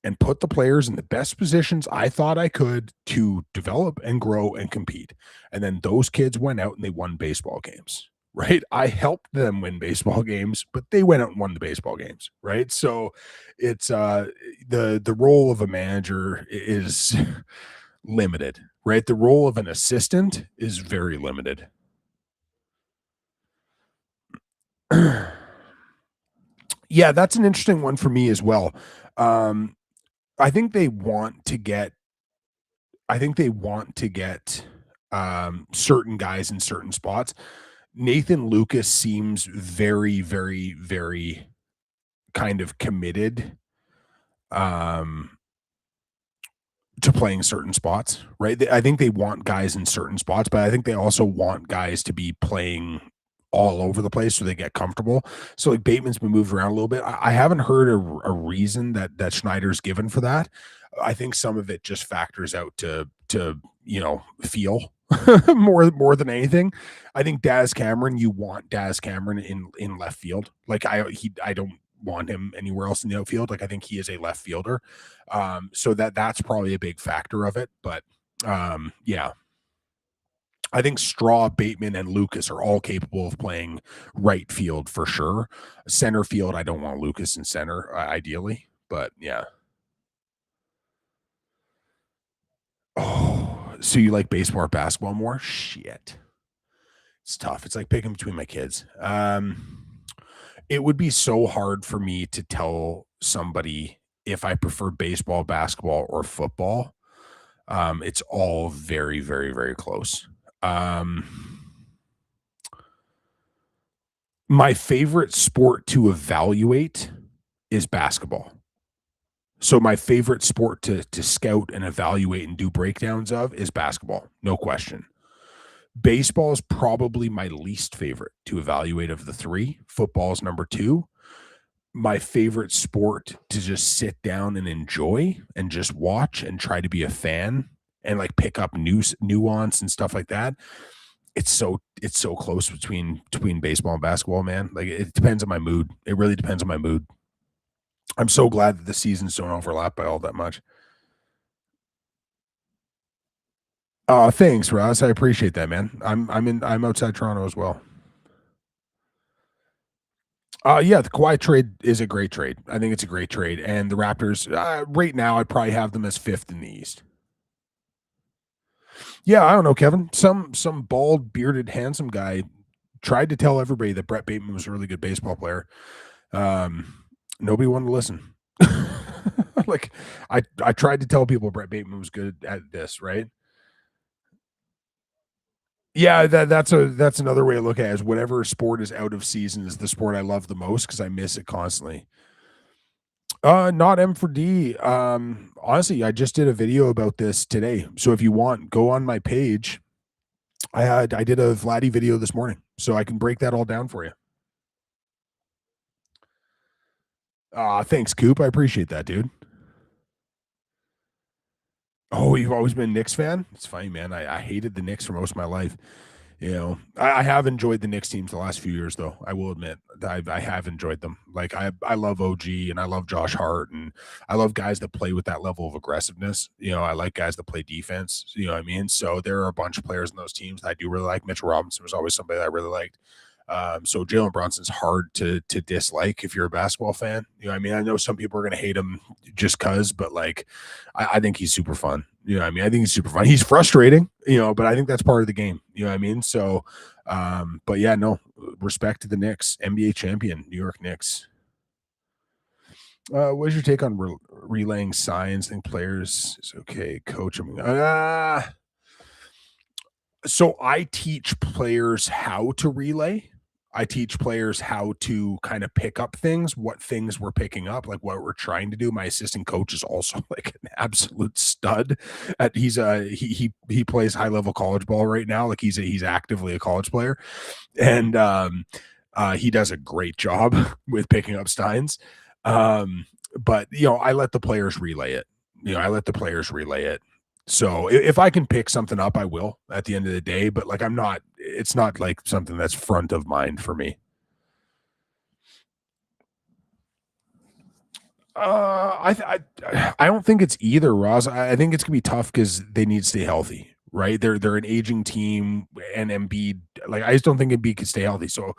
and put the players in the best positions I thought I could to develop and grow and compete. And then those kids went out and they won baseball games, right? I helped them win baseball games, but they went out and won the baseball games, right? So it's the role of a manager is limited, right? The role of an assistant is very limited. Yeah, that's an interesting one for me as well. Um, I think they want to get I think they want to get certain guys in certain spots. Nathan Lucas seems very, very, very kind of committed um to playing certain spots, right? I think they want guys in certain spots, but I think they also want guys to be playing all over the place so they get comfortable. So like Bateman's been moved around a little bit. I haven't heard a reason that Schneider's given for that. I think some of it just factors out to feel more than anything. I think Daz Cameron, you want Daz Cameron in left field. Like I don't want him anywhere else in the outfield. Like I think he is a left fielder. So that's probably a big factor of it. But yeah, I think Straw, Bateman, and Lucas are all capable of playing right field for sure. Center field, I don't want Lucas in center, ideally. But yeah. Oh, so you like baseball or basketball more? Shit. It's tough. It's like picking between my kids. It would be so hard for me to tell somebody if I prefer baseball, basketball, or football. It's all very, very, very close. My favorite sport to evaluate is basketball. So my favorite sport to scout and evaluate and do breakdowns of is basketball, no question. Baseball is probably my least favorite to evaluate of the three. Football is number two. My favorite sport to just sit down and enjoy and just watch and try to be a fan and like pick up nuance and stuff like that. It's so close between baseball and basketball, man. Like it depends on my mood. It really depends on my mood. I'm so glad that the seasons don't overlap by all that much. Thanks, Ross. I appreciate that, man. I'm outside Toronto as well. Yeah, the Kawhi trade is a great trade. I think it's a great trade. And the Raptors, right now, I'd probably have them as fifth in the East. Yeah, I don't know, Kevin. Some bald, bearded, handsome guy tried to tell everybody that Brett Bateman was a really good baseball player. Nobody wanted to listen. Like I tried to tell people Brett Bateman was good at this, right? Yeah, that's another way to look at it, is whatever sport is out of season is the sport I love the most because I miss it constantly. Not M for D. Honestly, I just did a video about this today. So if you want, go on my page. I did a Vladdy video this morning, so I can break that all down for you. Thanks, Coop. I appreciate that, dude. Oh, you've always been a Knicks fan? It's funny, man. I hated the Knicks for most of my life. I have enjoyed the Knicks teams the last few years, though. I will admit, I have enjoyed them. Like I love OG and I love Josh Hart and I love guys that play with that level of aggressiveness. I like guys that play defense. You know what I mean? So there are a bunch of players in those teams that I do really like. Mitchell Robinson was always somebody that I really liked. So Jalen Brunson's hard to dislike if you're a basketball fan. I mean, I know some people are going to hate him just cause, but like, I think he's super fun. I think he's super fun. He's frustrating, but I think that's part of the game. You know what I mean? So, but yeah, no, respect to the Knicks, NBA champion, New York Knicks. What's your take on relaying signs? Think players is okay. Coach them. So I teach players how to relay. I teach players how to kind of pick up things, what things we're picking up, like what we're trying to do. My assistant coach is also like an absolute stud. He plays high level college ball right now. Like he's actively a college player, and he does a great job with picking up steins. But I let the players relay it. I let the players relay it. So if I can pick something up, I will at the end of the day. But like it's not like something that's front of mind for me. I don't think it's either, Ross. I think it's gonna be tough because they need to stay healthy, right? They're an aging team, and Embiid. Like I just don't think Embiid could stay healthy. So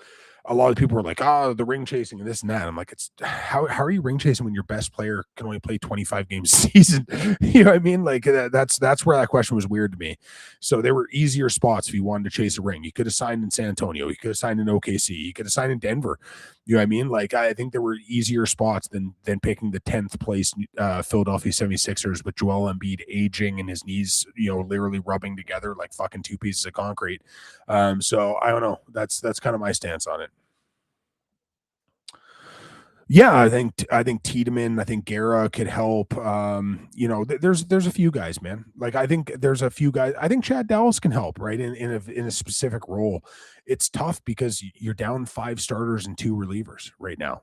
a lot of people were like, "Oh, the ring chasing and this and that." I'm like, "It's how are you ring chasing when your best player can only play 25 games a season?" You know what I mean? Like that's where that question was weird to me. So there were easier spots if you wanted to chase a ring. You could have signed in San Antonio. You could have signed in OKC. You could have signed in Denver. You know what I mean? Like I think there were easier spots than picking the 10th place Philadelphia 76ers with Joel Embiid aging and his knees, literally rubbing together like fucking two pieces of concrete. So I don't know. That's kind of my stance on it. Yeah, I think Tiedemann, I think Guerra could help. There's a few guys, man. Like I think there's a few guys. I think Chad Dallas can help, right? In a specific role. It's tough because you're down five starters and two relievers right now.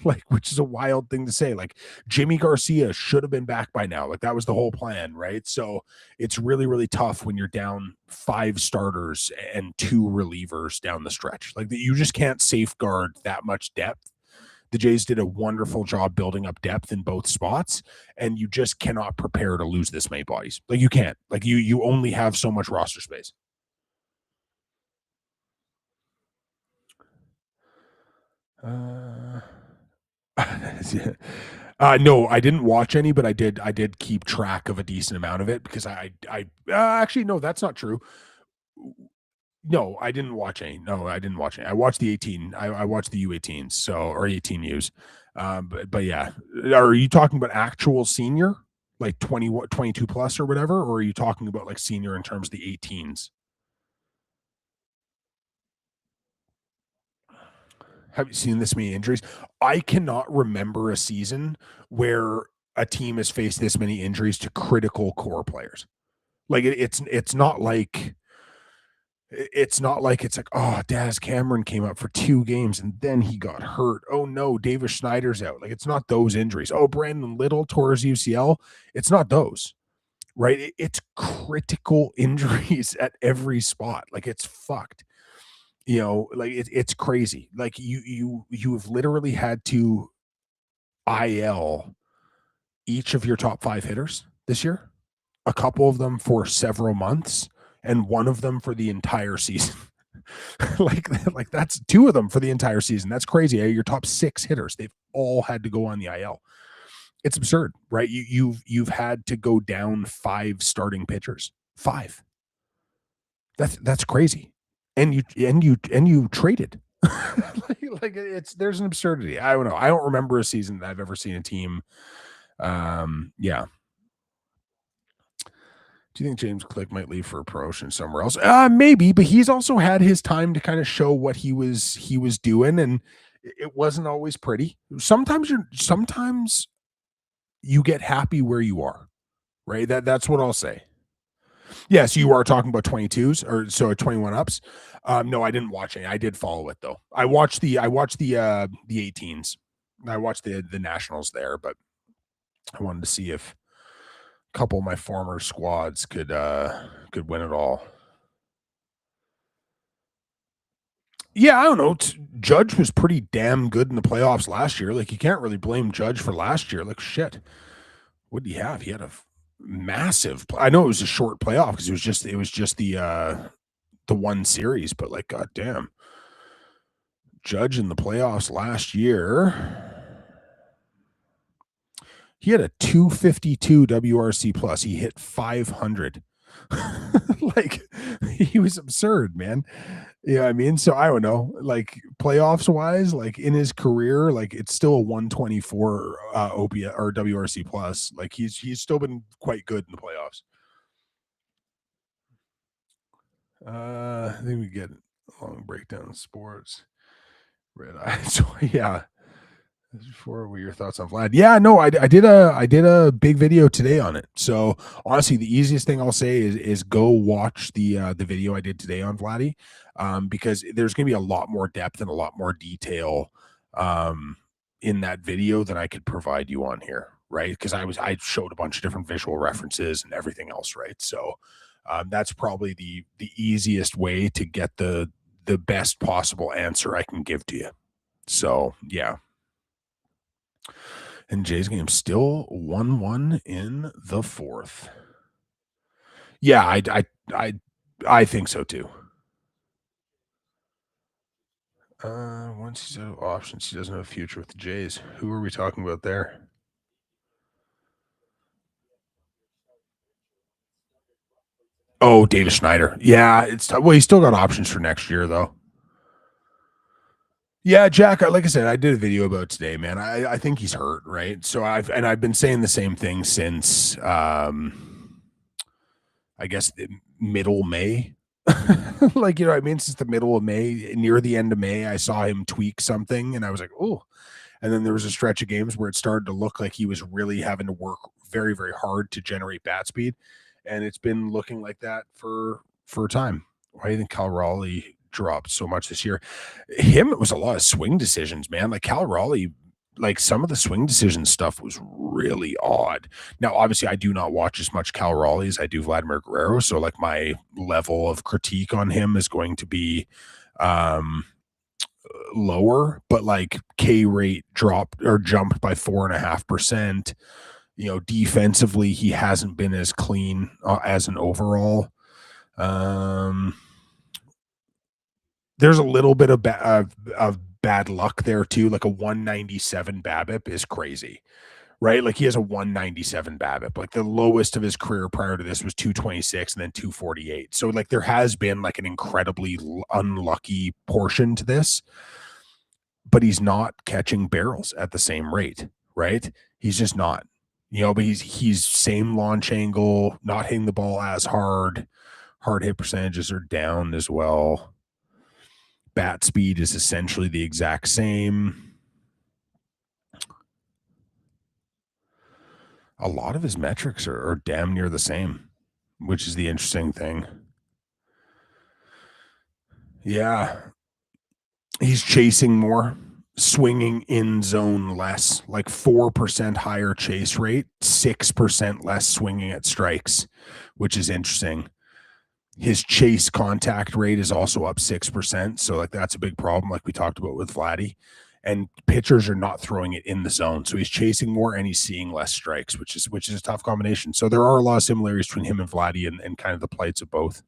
Like, which is a wild thing to say. Like Jimmy Garcia should have been back by now. Like that was the whole plan, right? So it's really, really tough when you're down five starters and two relievers down the stretch. Like you just can't safeguard that much depth. The Jays did a wonderful job building up depth in both spots, and you just cannot prepare to lose this many bodies. Like you can't. Like you only have so much roster space. Uh, no, I didn't watch any, but I did keep track of a decent amount of it because actually no, that's not true. No, I didn't watch any. No, I didn't watch any. I watched the 18. I watched the U18s, so or 18 U's. But yeah, are you talking about actual senior, like 20, 22 plus or whatever, or are you talking about like senior in terms of the 18s? Have you seen this many injuries? I cannot remember a season where a team has faced this many injuries to critical core players. Like it's not like it's like, oh, Daz Cameron came up for 2 games and then he got hurt. Oh no, Davis Schneider's out. Like it's not those injuries. Oh, Brandon Little tore his UCL. It's not those, right? It's critical injuries at every spot. Like it's fucked. Like it's crazy. Like you have literally had to IL each of your top five hitters this year. A couple of them for several months, and one of them for the entire season. like that's two of them for the entire season. That's crazy. Your top six hitters, they've all had to go on the IL. It's absurd, right? You've had to go down five starting pitchers. Five. That's crazy. And you traded. like there's an absurdity. I don't know. I don't remember a season that I've ever seen a team. Yeah. Do you think James Click might leave for a promotion somewhere else? Maybe, but he's also had his time to kind of show what he was doing, and it wasn't always pretty. Sometimes you get happy where you are, right? That's what I'll say. Yes, you are talking about 22s or so 21 ups. No, I didn't watch any. I did follow it though. I watched the 18s. I watched the nationals there, but I wanted to see if a couple of my former squads could win it all. Yeah, I don't know. Judge was pretty damn good in the playoffs last year. Like you can't really blame Judge for last year. Like shit, what did he have? He had a massive. I know it was a short playoff because it was just the one series, but like goddamn, Judge in the playoffs last year. He had a 252 WRC plus. He hit 500. Like he was absurd, man. Yeah, I mean, so I don't know, like playoffs wise, like in his career, like it's still a 124 OP or WRC plus. Like he's still been quite good in the playoffs. I think we get a long breakdown of sports. Red eye. So yeah, before what your thoughts on Vlad? Yeah, no, I did a big video today on it. So honestly, the easiest thing I'll say is go watch the video I did today on Vladdy, because there's gonna be a lot more depth and a lot more detail in that video than I could provide you on here, right? Because I showed a bunch of different visual references and everything else, right? So that's probably the easiest way to get the best possible answer I can give to you. So yeah. And Jay's game still 1-1 in the fourth. Yeah, I think so too. Once he's out of options, he doesn't have a future with the Jays. Who are we talking about there? Oh, Davis Schneider. Yeah, well, he's still got options for next year though. Yeah, Jack. Like I said, I did a video about today, man. I think he's hurt, right? So I've been saying the same thing since I guess middle May. Like, you know what I mean? Since the middle of May, near the end of May, I saw him tweak something and I was like, oh. And then there was a stretch of games where it started to look like he was really having to work very, very hard to generate bat speed. And it's been looking like that for a time. Why do you think Cal Raleigh dropped so much this year? It was a lot of swing decisions, man. Like Cal Raleigh, like some of the swing decision stuff was really odd. Now, obviously, I do not watch as much Cal Raleigh as I do Vladimir Guerrero. So like my level of critique on him is going to be um lower, but like K rate dropped or jumped by 4.5%. You know, defensively, he hasn't been as clean as an overall. Um, there's a little bit of bad luck there too. Like a 197 BABIP is crazy, right? Like he has a 197 BABIP. Like the lowest of his career prior to this was 226 and then 248. So like there has been like an incredibly unlucky portion to this, but he's not catching barrels at the same rate, right? He's just not. You know, but he's same launch angle, not hitting the ball as hard. Hard hit percentages are down as well. Bat speed is essentially the exact same. A lot of his metrics are damn near the same, which is the interesting thing. Yeah, he's chasing more, swinging in zone less, like 4% higher chase rate, 6% less swinging at strikes, which is interesting. His chase contact rate is also up 6%. So, like, that's a big problem, like we talked about with Vladdy. And pitchers are not throwing it in the zone. So he's chasing more and he's seeing less strikes, which is a tough combination. So there are a lot of similarities between him and Vladdy and kind of the plights of both.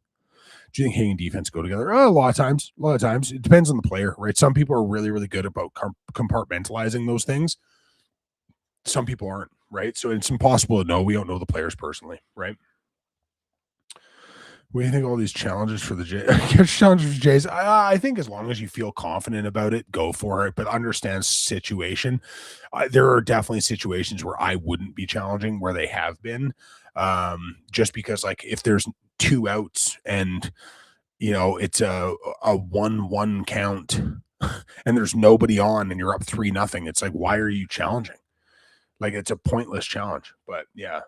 Do you think hitting and defense go together? A lot of times. A lot of times. It depends on the player, right? Some people are really, really good about compartmentalizing those things. Some people aren't, right? So it's impossible to know. We don't know the players personally, right? What do you think of all these challenges for the challenges for Jays? I think as long as you feel confident about it, go for it. But understand situation. There are definitely situations where I wouldn't be challenging, where they have been, just because like if there's two outs and you know it's a 1-1 count and there's nobody on and you're up 3-0, it's like why are you challenging? Like it's a pointless challenge. But yeah.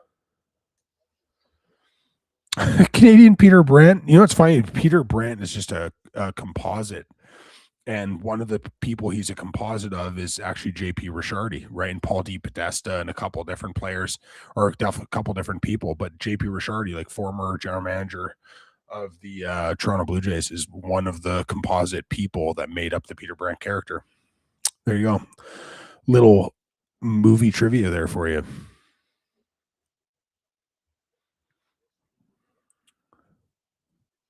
Canadian Peter Brandt. You know what's funny? Peter Brandt is just a composite. And one of the people he's a composite of is actually JP Ricciardi, right? And Paul D. Podesta and a couple of different players, or a couple different people. But JP Ricciardi, like former general manager of the Toronto Blue Jays, is one of the composite people that made up the Peter Brandt character. There you go. Little movie trivia there for you.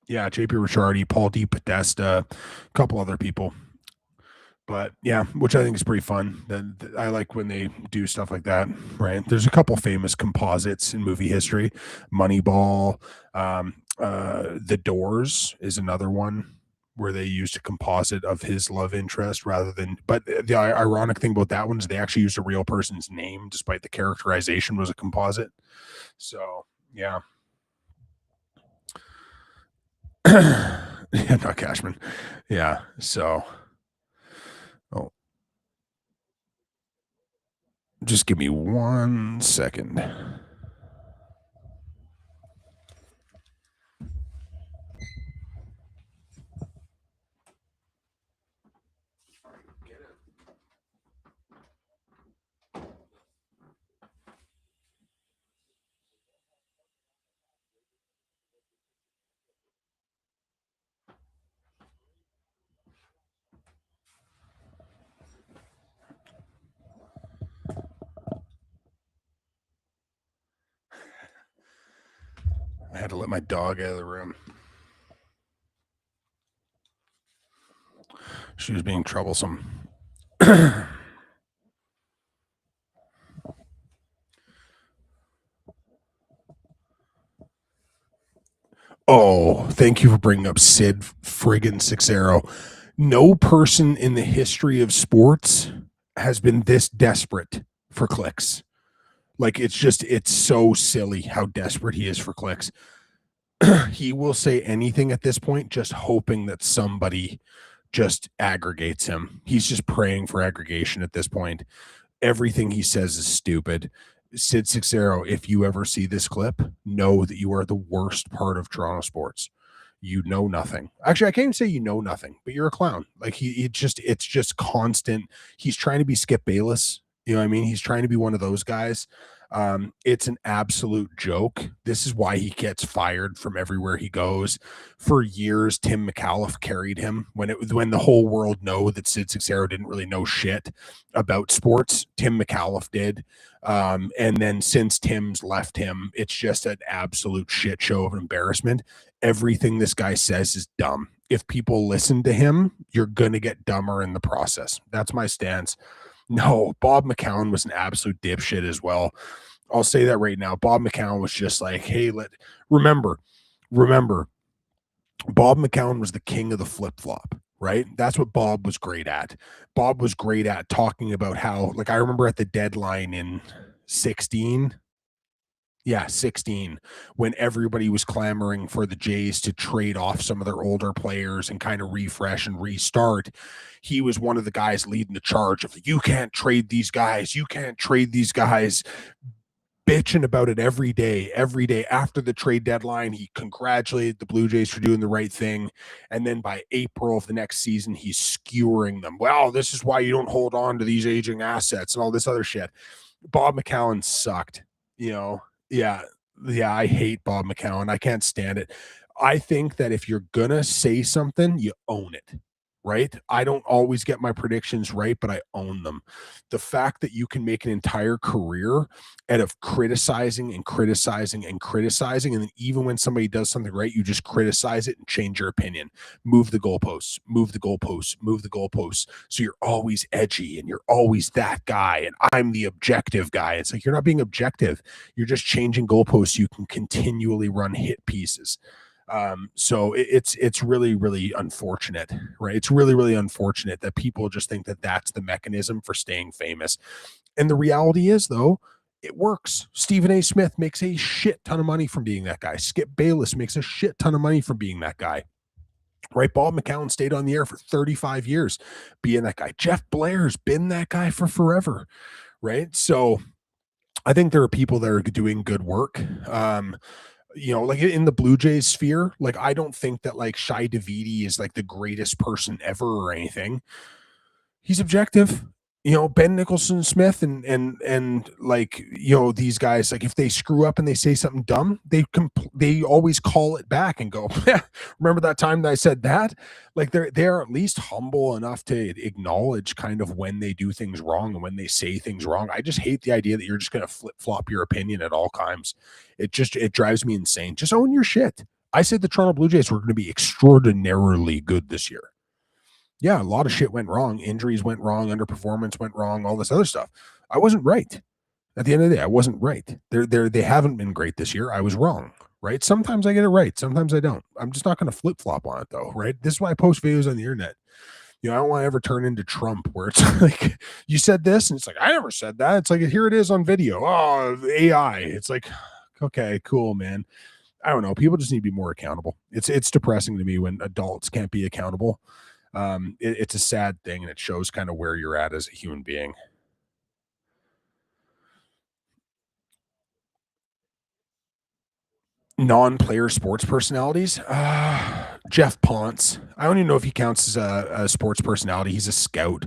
Yeah, JP Ricciardi, Paul D. Podesta, a couple other people. But yeah, which I think is pretty fun. I like when they do stuff like that, right? There's a couple famous composites in movie history. Moneyball, The Doors is another one where they used a composite of his love interest rather than. But the ironic thing about that one is they actually used a real person's name, despite the characterization was a composite. So yeah, yeah, not Cashman. Yeah, so. Oh, just give me 1 second. I had to let my dog out of the room. She was being troublesome. Oh, thank you for bringing up Sid friggin' Sixero. No person in the history of sports has been this desperate for clicks. Like it's so silly how desperate he is for clicks. He will say anything at this point, just hoping that somebody just aggregates him. He's just praying for aggregation at this point. Everything he says is stupid. Sid Sixero, if you ever see this clip, know that you are the worst part of Toronto sports. You know nothing. Actually, I can't even say you know nothing, but you're a clown. Like it's just constant. He's trying to be Skip Bayless. You know what I mean? He's trying to be one of those guys. It's an absolute joke. This is why he gets fired from everywhere he goes. For years, Tim McAuliffe carried him when the whole world know that Sid Sixero didn't really know shit about sports. Tim McAuliffe did. And then since Tim's left him, it's just an absolute shit show of an embarrassment. Everything this guy says is dumb. If people listen to him, you're going to get dumber in the process. That's my stance. No, Bob McCown was an absolute dipshit as well. I'll say that right now. Bob McCown was just like, hey, remember, Bob McCown was the king of the flip flop, right? That's what Bob was great at. Bob was great at talking about how, like, I remember at the deadline in 16, yeah, 16, when everybody was clamoring for the Jays to trade off some of their older players and kind of refresh and restart. He was one of the guys leading the charge of, you can't trade these guys. You can't trade these guys. Bitching about it every day after the trade deadline. He congratulated the Blue Jays for doing the right thing. And then by April of the next season, he's skewering them. Well, this is why you don't hold on to these aging assets and all this other shit. Bob McCown sucked, you know? Yeah. Yeah. I hate Bob McCown. I can't stand it. I think that if you're going to say something, you own it. Right? I don't always get my predictions right, but I own them. The fact that you can make an entire career out of criticizing and criticizing and criticizing, and then even when somebody does something right, you just criticize it and change your opinion. Move the goalposts, move the goalposts, move the goalposts. So you're always edgy and you're always that guy, and I'm the objective guy. It's like you're not being objective. You're just changing goalposts so you can continually run hit pieces. So it's really, really unfortunate, right? It's really, really unfortunate that people just think that that's the mechanism for staying famous. And the reality is, though, it works. Stephen A. Smith makes a shit ton of money from being that guy. Skip Bayless makes a shit ton of money from being that guy. Right? Bob McCown stayed on the air for 35 years being that guy. Jeff Blair's been that guy for forever. Right? So I think there are people that are doing good work. Like in the Blue Jays sphere, like I don't think that like Shai Davidi is like the greatest person ever or anything. He's objective. Ben Nicholson Smith and like, these guys, like if they screw up and they say something dumb, they always call it back and go, yeah, remember that time that I said that? Like they're at least humble enough to acknowledge kind of when they do things wrong and when they say things wrong. I just hate the idea that you're just going to flip flop your opinion at all times. It drives me insane. Just own your shit. I said the Toronto Blue Jays were going to be extraordinarily good this year. Yeah, a lot of shit went wrong. Injuries went wrong. Underperformance went wrong. All this other stuff. I wasn't right. At the end of the day, I wasn't right. They haven't been great this year. I was wrong. Right. Sometimes I get it right. Sometimes I don't. I'm just not going to flip flop on it though. Right. This is why I post videos on the internet. I don't want to ever turn into Trump where it's like, you said this and it's like, I never said that. It's like, here it is on video. Oh, AI. It's like, okay, cool, man. I don't know. People just need to be more accountable. It's depressing to me when adults can't be accountable. It's a sad thing, and it shows kind of where you're at as a human being. Non-player sports personalities. Jeff Ponce. I don't even know if he counts as a sports personality. He's a scout.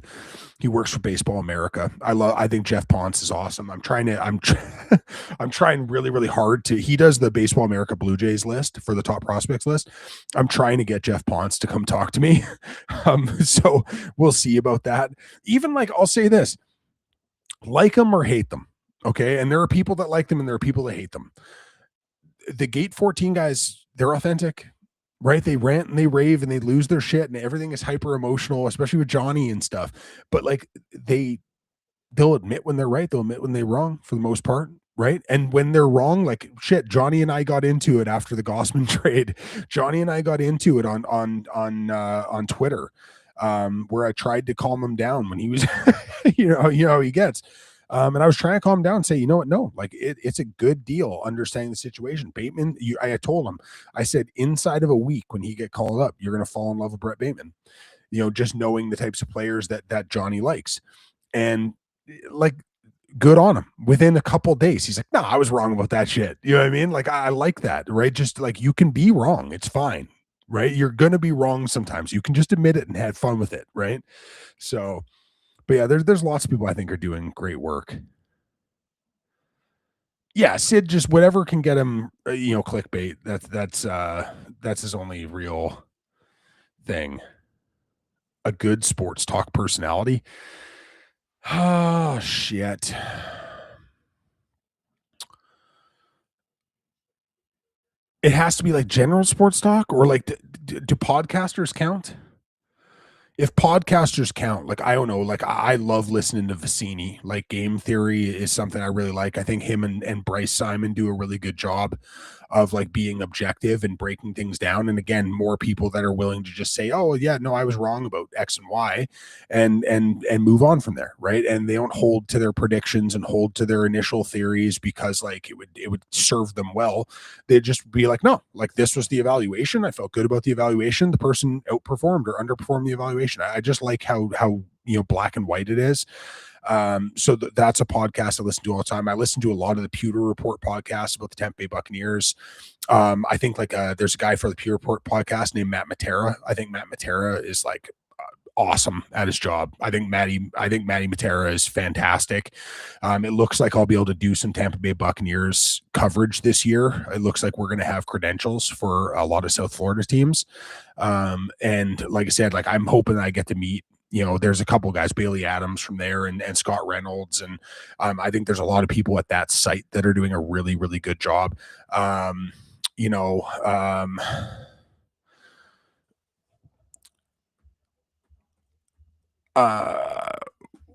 He works for Baseball America. I think Jeff Ponce is awesome. I'm trying really, really hard to. He does the Baseball America Blue Jays list for the top prospects list. I'm trying to get Jeff Ponce to come talk to me. So we'll see about that. Even like, I'll say this: like them or hate them. Okay, and there are people that like them, and there are people that hate them. The Gate 14 guys, they're authentic, right? They rant and they rave and they lose their shit and everything is hyper emotional, especially with Johnny and stuff. But like they'll admit when they're right, they'll admit when they're wrong for the most part, right? And when they're wrong, like shit, Johnny and I got into it after the Gossman trade. Johnny and I got into it on Twitter, where I tried to calm him down when he was, how he gets. And I was trying to calm him down and say, you know what? No, like it's a good deal understanding the situation. Bateman, I told him, I said, inside of a week when he get called up, you're going to fall in love with Brett Bateman. Just knowing the types of players that Johnny likes. And like, good on him. Within a couple days, he's like, no, I was wrong about that shit. You know what I mean? Like, I like that, right? Just like, you can be wrong. It's fine, right? You're going to be wrong sometimes. You can just admit it and have fun with it, right? So, but yeah, there's lots of people I think are doing great work. Yeah, Sid, just whatever can get him, clickbait. That's his only real thing. A good sports talk personality. Oh shit. It has to be like general sports talk, or like do podcasters count? If podcasters count, like, I don't know, like I love listening to Vicini. Like, game theory is something I really like. I think him and Bryce Simon do a really good job of like being objective and breaking things down. And again, more people that are willing to just say, oh yeah, no, I was wrong about X and Y, and move on from there, right? And they don't hold to their predictions and hold to their initial theories because like it would serve them well. They'd just be like, no, like this was the evaluation. I felt good about the evaluation. The person outperformed or underperformed the evaluation. I just like how black and white it is. So that's a podcast I listen to all the time. I listen to a lot of the Pewter Report podcasts about the Tampa Bay Buccaneers. I think like there's a guy for the Pewter Report podcast named Matt Matera. I think Matt Matera is like awesome at his job. I think Matty Matera is fantastic. It looks like I'll be able to do some Tampa Bay Buccaneers coverage this year. It looks like we're going to have credentials for a lot of South Florida teams. And like I said, like I'm hoping that I get to meet, there's a couple guys, Bailey Adams from there and Scott Reynolds. And I think there's a lot of people at that site that are doing a really, really good job. You know,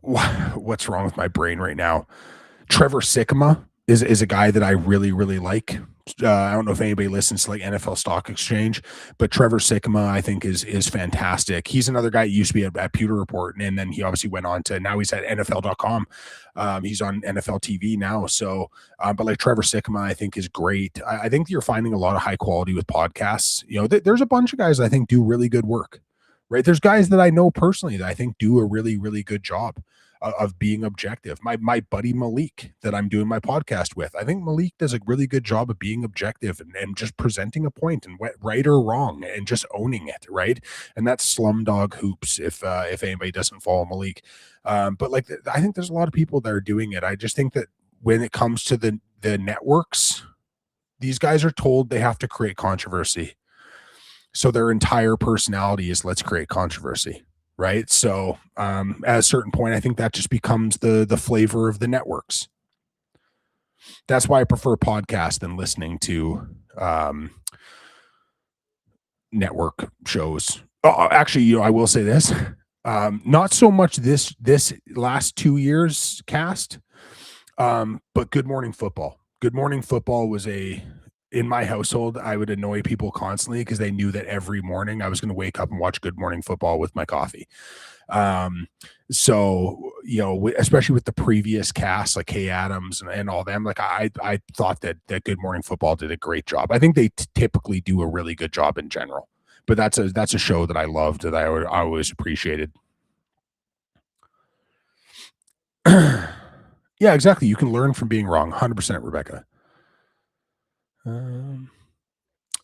what's wrong with my brain right now? Trevor Sikkema is a guy that I really, really like. I don't know if anybody listens to like NFL Stock Exchange, but Trevor Sikkema, I think is fantastic. He's another guy that used to be at Pewter Report, and then he obviously went on to, now he's at NFL.com. He's on NFL TV now. So, but like Trevor Sikkema, I think is great. I think you're finding a lot of high quality with podcasts. There's a bunch of guys I think do really good work, right? There's guys that I know personally that I think do a really, really good job of being objective. My buddy Malik that I'm doing my podcast with, I think Malik does a really good job of being objective and just presenting a point and right or wrong and just owning it, right? And that's Slumdog Hoops if anybody doesn't follow Malik. But like I think there's a lot of people that are doing it. I just think that when it comes to the networks, these guys are told they have to create controversy. So their entire personality is let's create controversy. Right. So at a certain point, I think that just becomes the flavor of the networks. That's why I prefer podcasts than listening to network shows. Oh, actually, I will say this. Not so much this last 2 years cast, but Good Morning Football. Good Morning Football was in my household, I would annoy people constantly because they knew that every morning I was going to wake up and watch Good Morning Football with my coffee. So, especially with the previous cast, like Kay Adams and all them, like I thought that Good Morning Football did a great job. I think they typically do a really good job in general, but that's a show that I loved, that I always appreciated. Yeah, exactly. You can learn from being wrong. 100%, Rebecca.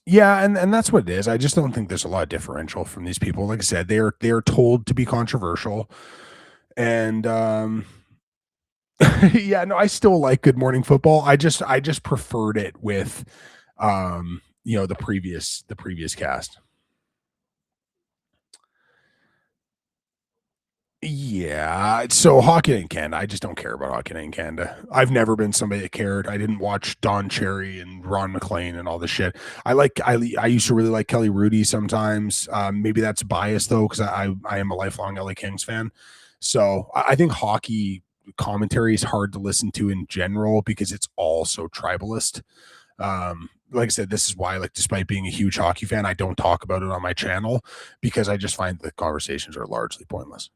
Yeah, and that's what it is. I just don't think there's a lot of differential from these people. Like I said, they're told to be controversial, and yeah, no, I still like Good Morning Football. I just preferred it with the previous cast. Yeah, so hockey in Canada, I just don't care about hockey in Canada. I've never been somebody that cared. I didn't watch Don Cherry and Ron McLean and all this shit. I used to really like Kelly Rudy sometimes. Maybe that's biased though, because I am a lifelong LA Kings fan. So I think hockey commentary is hard to listen to in general because it's all so tribalist. Like I said, this is why, like, despite being a huge hockey fan, I don't talk about it on my channel because I just find the conversations are largely pointless.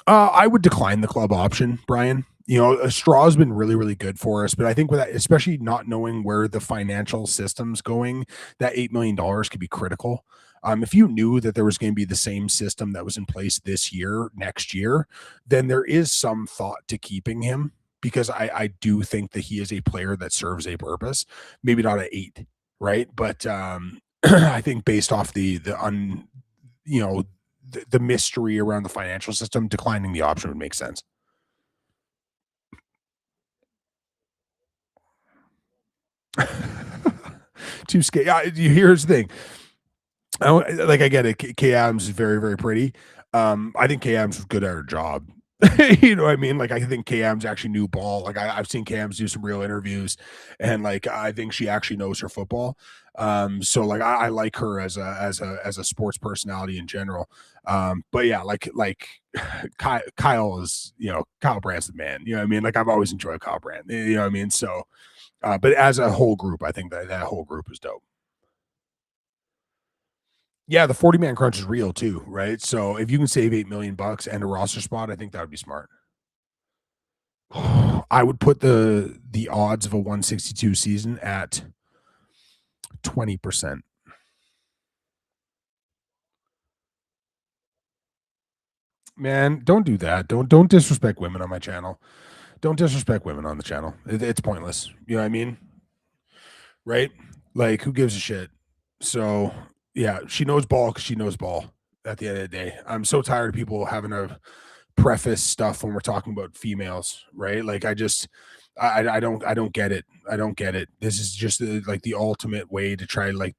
I would decline the club option, Brian. You know, a straw has been really, really good for us, but I think with that, especially not knowing where the financial system's going, that $8 million could be critical. If you knew that there was going to be the same system that was in place this year, next year, then there is some thought to keeping him because I do think that he is a player that serves a purpose. Maybe not at eight, right? But I think based off you know, the mystery around the financial system, declining the option would make sense. Too scary. Here's the thing. I get it. Kay Adams is very, very pretty. I think Kay Adams was good at her job. You know what I mean? Like, I think Kay Adams actually knew ball. Like, I've seen Kay Adams do some real interviews, and like, I think she actually knows her football. So like, I like her as a sports personality in general. But yeah, Kyle is, Kyle Brandt's the man. You know what I mean? Like, I've always enjoyed Kyle Brandt. You know what I mean? So, but as a whole group, I think that whole group is dope. Yeah, the 40-man crunch is real too, right? So if you can save 8 million bucks and a roster spot, I think that would be smart. I would put the odds of a 162 season at 20%. Man, don't do that. Don't disrespect women on my channel. Don't disrespect women on the channel. It's pointless. You know what I mean? Right? Like, who gives a shit? So yeah, she knows ball because she knows ball. At the end of the day, I'm so tired of people having to preface stuff when we're talking about females, right? Like, I don't get it. I don't get it. This is just like the ultimate way to try, like,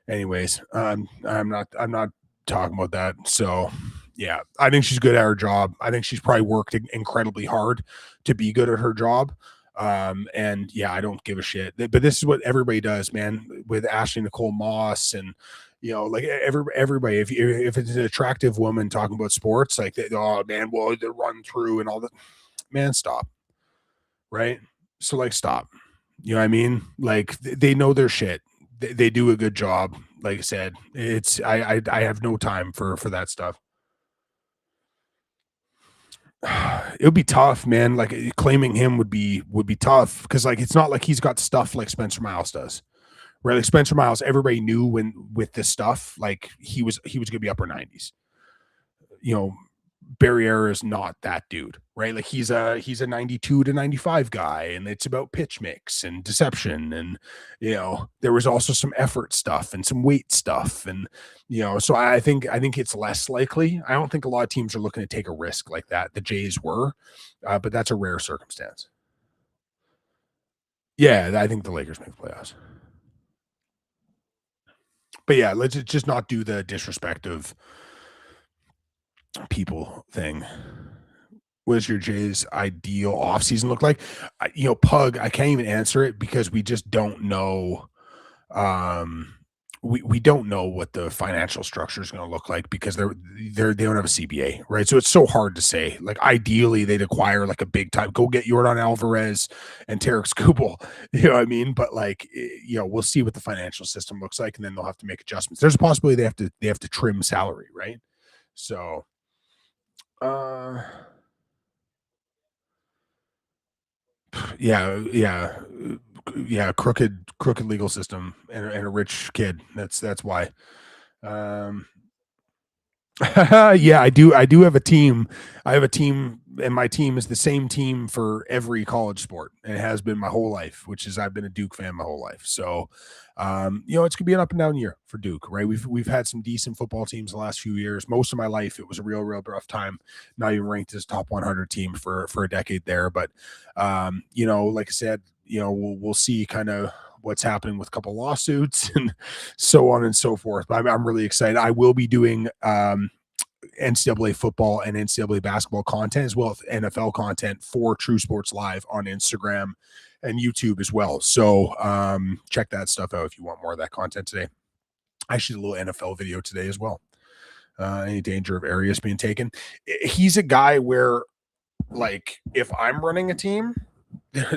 anyways, I'm not talking about that. So yeah, I think she's good at her job. I think she's probably worked incredibly hard to be good at her job. And yeah, I don't give a shit. But this is what everybody does, man, with Ashley Nicole Moss and like everybody. If it's an attractive woman talking about sports, like, oh man, well, the run through and all that, man, stop, right? So like, stop. You know what I mean? Like, they know their shit. They do a good job. Like I said, it's I have no time for that stuff. It would be tough, man. Like, claiming him would be tough because, like, it's not like he's got stuff like Spencer Miles does. Right? Like, Spencer Miles, everybody knew when with this stuff, like, he was gonna be upper 90s. You know, Barriere is not that dude, right? Like, he's a 92 to 95 guy, and it's about pitch mix and deception, and there was also some effort stuff and some weight stuff, and so I think it's less likely. I don't think a lot of teams are looking to take a risk like that. The Jays were, but that's a rare circumstance. Yeah, I think the Lakers make the playoffs. But yeah, let's just not do the disrespect of people thing. What does your Jays ideal offseason look like? Pug, I can't even answer it because we just don't know. Um, we don't know what the financial structure is going to look like because they don't have a CBA, right? So it's so hard to say. Like, ideally, they'd acquire like a big time, go get Jordan Alvarez and Tarek Skubal. You know what I mean? But like, we'll see what the financial system looks like, and then they'll have to make adjustments. There's a possibility they have to trim salary, right? So, uh, yeah, yeah, yeah. Crooked legal system and a rich kid. That's why. Um, yeah, I do have a team. I have a team, and my team is the same team for every college sport, and it has been my whole life. Which is, I've been a Duke fan my whole life. So, it's gonna be an up and down year for Duke, right? We've had some decent football teams the last few years. Most of my life, it was a real rough time. Not even ranked as top 100 team for a decade there, but like I said, we'll see kind of what's happening with a couple lawsuits and so on and so forth. But I'm really excited. I will be doing NCAA football and NCAA basketball content as well as NFL content for True Sports Live on Instagram and YouTube as well. So check that stuff out if you want more of that content today. I should do a little NFL video today as well. Any danger of Arias being taken? He's a guy where, like, if I'm running a team,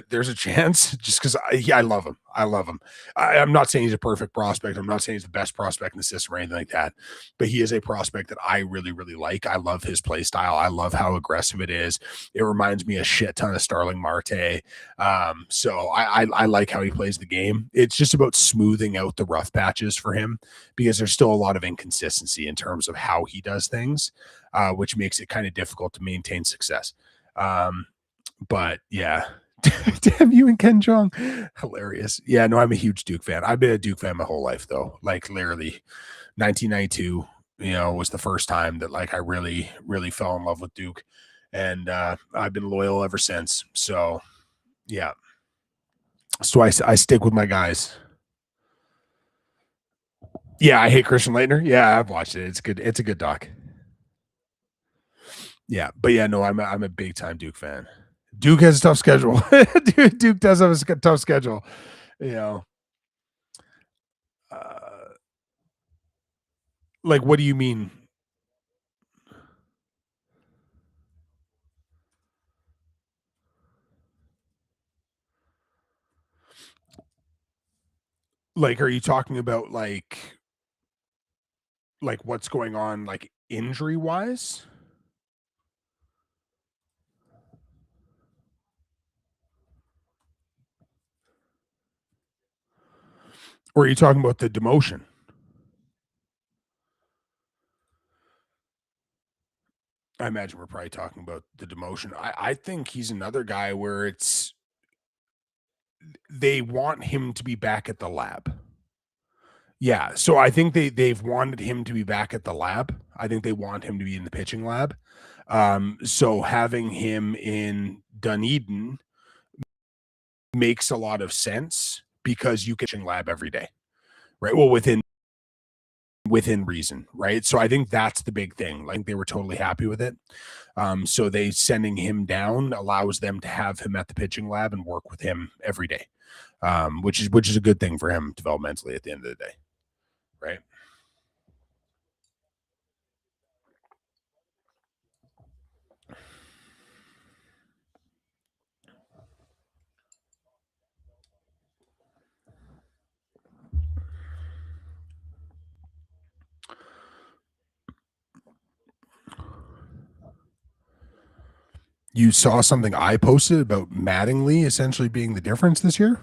there's a chance just because I love him. I love him. I'm not saying he's a perfect prospect. I'm not saying he's the best prospect in the system or anything like that, but he is a prospect that I really, really like. I love his play style. I love how aggressive it is. It reminds me a shit ton of Starling Marte. So I like how he plays the game. It's just about smoothing out the rough patches for him because there's still a lot of inconsistency in terms of how he does things, which makes it kind of difficult to maintain success. But yeah. Damn you and Ken Jong. Hilarious. Yeah, no, I'm a huge Duke fan. I've been a Duke fan my whole life, though. Like, literally, 1992, was the first time that, like, I really, really fell in love with Duke. And I've been loyal ever since. So, yeah. So I stick with my guys. Yeah, I hate Christian Leitner. Yeah, I've watched it. It's good. It's a good doc. Yeah, but yeah, no, I'm a big time Duke fan. Duke has a tough schedule. Duke does have a tough schedule. Uh, like, what do you mean? Like, are you talking about like what's going on, like injury wise, or are you talking about the demotion? I imagine we're probably talking about the demotion. I think he's another guy where they want him to be back at the lab. Yeah, so I think they've wanted him to be back at the lab. I think they want him to be in the pitching lab. So having him in Dunedin makes a lot of sense because you can pitching lab every day, right? Well, within reason, right? So I think that's the big thing. Like, they were totally happy with it. So they sending him down allows them to have him at the pitching lab and work with him every day, which is a good thing for him developmentally at the end of the day, right? You saw something I posted about Mattingly essentially being the difference this year?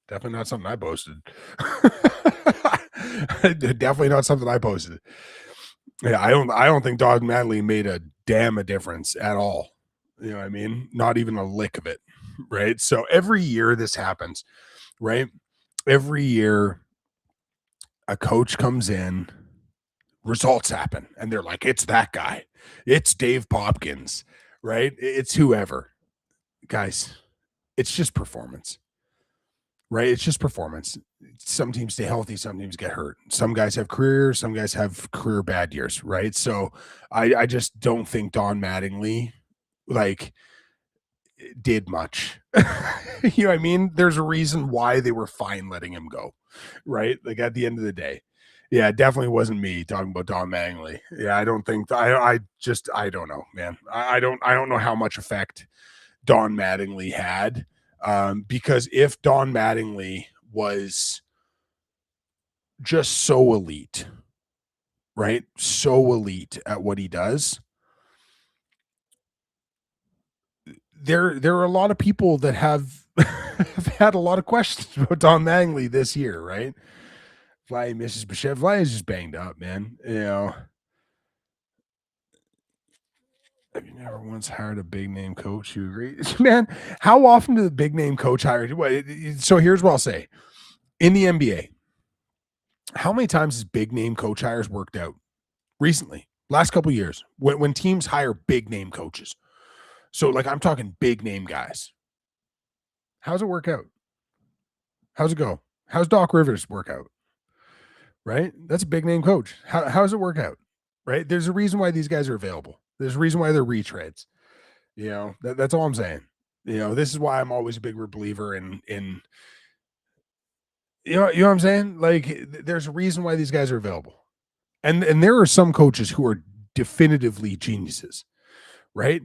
Definitely not something I posted. Definitely not something I posted. Yeah, I don't think Dog Mattingly made a damn a difference at all. You know what I mean? Not even a lick of it. Right. So every year this happens, right? Every year a coach comes in, results happen, and they're like, it's that guy. It's Dave Popkins, right? It's whoever. Guys, it's just performance, right? It's just performance. Some teams stay healthy, some teams get hurt. Some guys have careers, some guys have career bad years, right? So I just don't think Don Mattingly like did much. You know what I mean? There's a reason why they were fine letting him go, right? Like, at the end of the day. Yeah, it definitely wasn't me talking about Don Mattingly. Yeah, I don't think I don't know, man. I don't know how much effect Don Mattingly had. Because if Don Mattingly was just so elite, right? So elite at what he does, there are a lot of people that have had a lot of questions about Don Mattingly this year, right? Fly misses Bichette. Fly is just banged up, man. Have you never once hired a big name coach? You agree, man? How often do the big name coach hire? So here's what I'll say: in the NBA, how many times has big name coach hires worked out recently? Last couple of years, when teams hire big name coaches. So, like, I'm talking big name guys. How's it work out? How's it go? How's Doc Rivers work out? Right? That's a big name coach. How does it work out? Right? There's a reason why these guys are available. There's a reason why they're retreads. That's all I'm saying. This is why I'm always a big believer in you know what I'm saying? Like there's a reason why these guys are available. And there are some coaches who are definitively geniuses, right?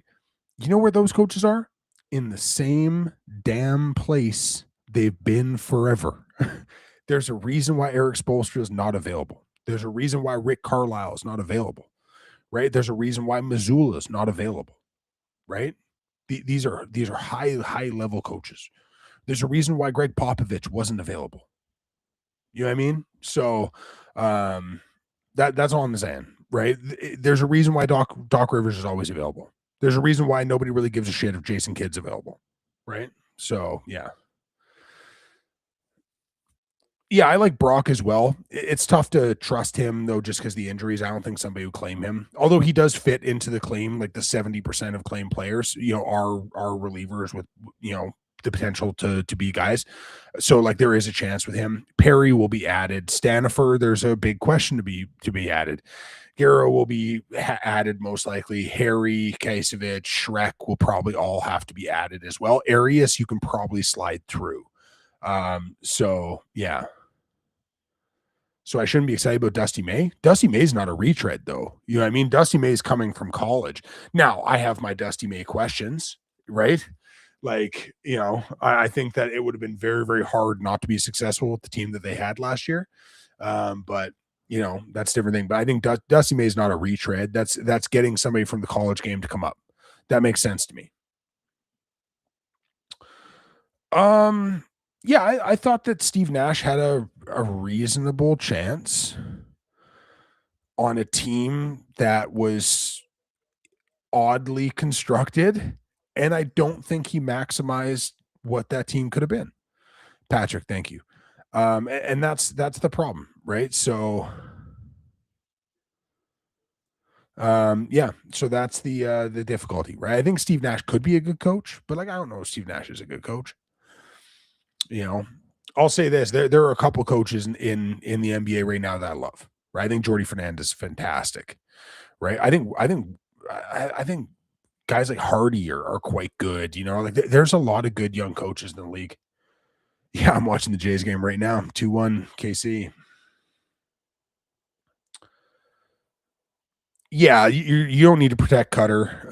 You know where those coaches are? In the same damn place they've been forever. There's a reason why Eric Spoelstra is not available. There's a reason why Rick Carlisle is not available, right? There's a reason why Missoula is not available, right? These are high level coaches. There's a reason why Greg Popovich wasn't available. You know what I mean? So um, that's all I'm saying, right? There's a reason why Doc Rivers is always available. There's a reason why nobody really gives a shit if Jason Kidd's available, right? So yeah. Yeah, I like Brock as well. It's tough to trust him though, just because the injuries. I don't think somebody would claim him. Although he does fit into the claim, like the 70% of claim players, are relievers with the potential to be guys. So like there is a chance with him. Perry will be added. Stanifer, there's a big question to be added. Garrow will be added most likely. Harry, Kasevich, Shrek will probably all have to be added as well. Arias, you can probably slide through. So yeah. So I shouldn't be excited about Dusty May. Dusty May's not a retread, though. You know what I mean? Dusty May's coming from college. Now, I have my Dusty May questions, right? Like, I think that it would have been very, very hard not to be successful with the team that they had last year. But that's a different thing. But I think Dusty May is not a retread. That's getting somebody from the college game to come up. That makes sense to me. Um, yeah, I thought that Steve Nash had a reasonable chance on a team that was oddly constructed, and I don't think he maximized what that team could have been. Patrick, thank you. And that's the problem, right? So yeah, so that's the difficulty, right? I think Steve Nash could be a good coach, but like I don't know if Steve Nash is a good coach. You know, I'll say this: there are a couple coaches in the NBA right now that I love. Right, I think Jordy Fernandez is fantastic. Right, I think guys like Hardy are quite good. Like there's a lot of good young coaches in the league. Yeah, I'm watching the Jays game right now. 2-1 KC. Yeah, you don't need to protect Cutter.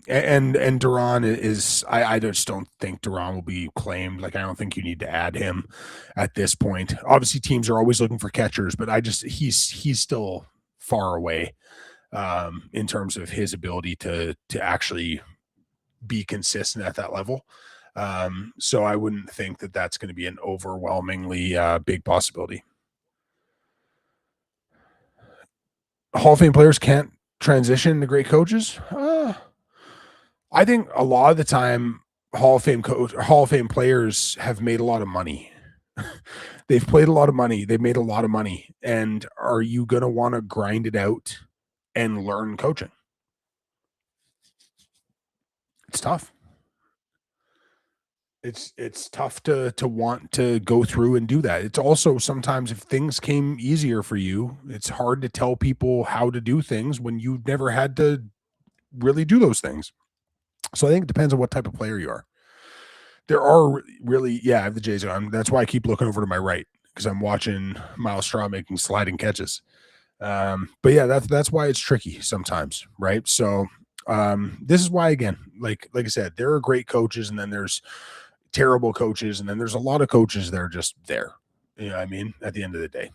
And Duran is I just don't think Duran will be claimed. Like I don't think you need to add him at this point. Obviously, teams are always looking for catchers, but he's still far away in terms of his ability to actually be consistent at that level. So I wouldn't think that that's going to be an overwhelmingly big possibility. Hall of Fame players can't transition to great coaches. I think a lot of the time, Hall of Fame players have made a lot of money. They've played a lot of money. They've made a lot of money. And are you going to want to grind it out and learn coaching? It's tough. It's tough to want to go through and do that. It's also sometimes if things came easier for you, it's hard to tell people how to do things when you've never had to really do those things. So I think it depends on what type of player you are. There are really, yeah, I have the Jays on. That's why I keep looking over to my right because I'm watching Miles Straw making sliding catches. But yeah, that's why it's tricky sometimes, right? So this is why again, like I said, there are great coaches and then there's terrible coaches, and then there's a lot of coaches that are just there. You know what I mean? At the end of the day.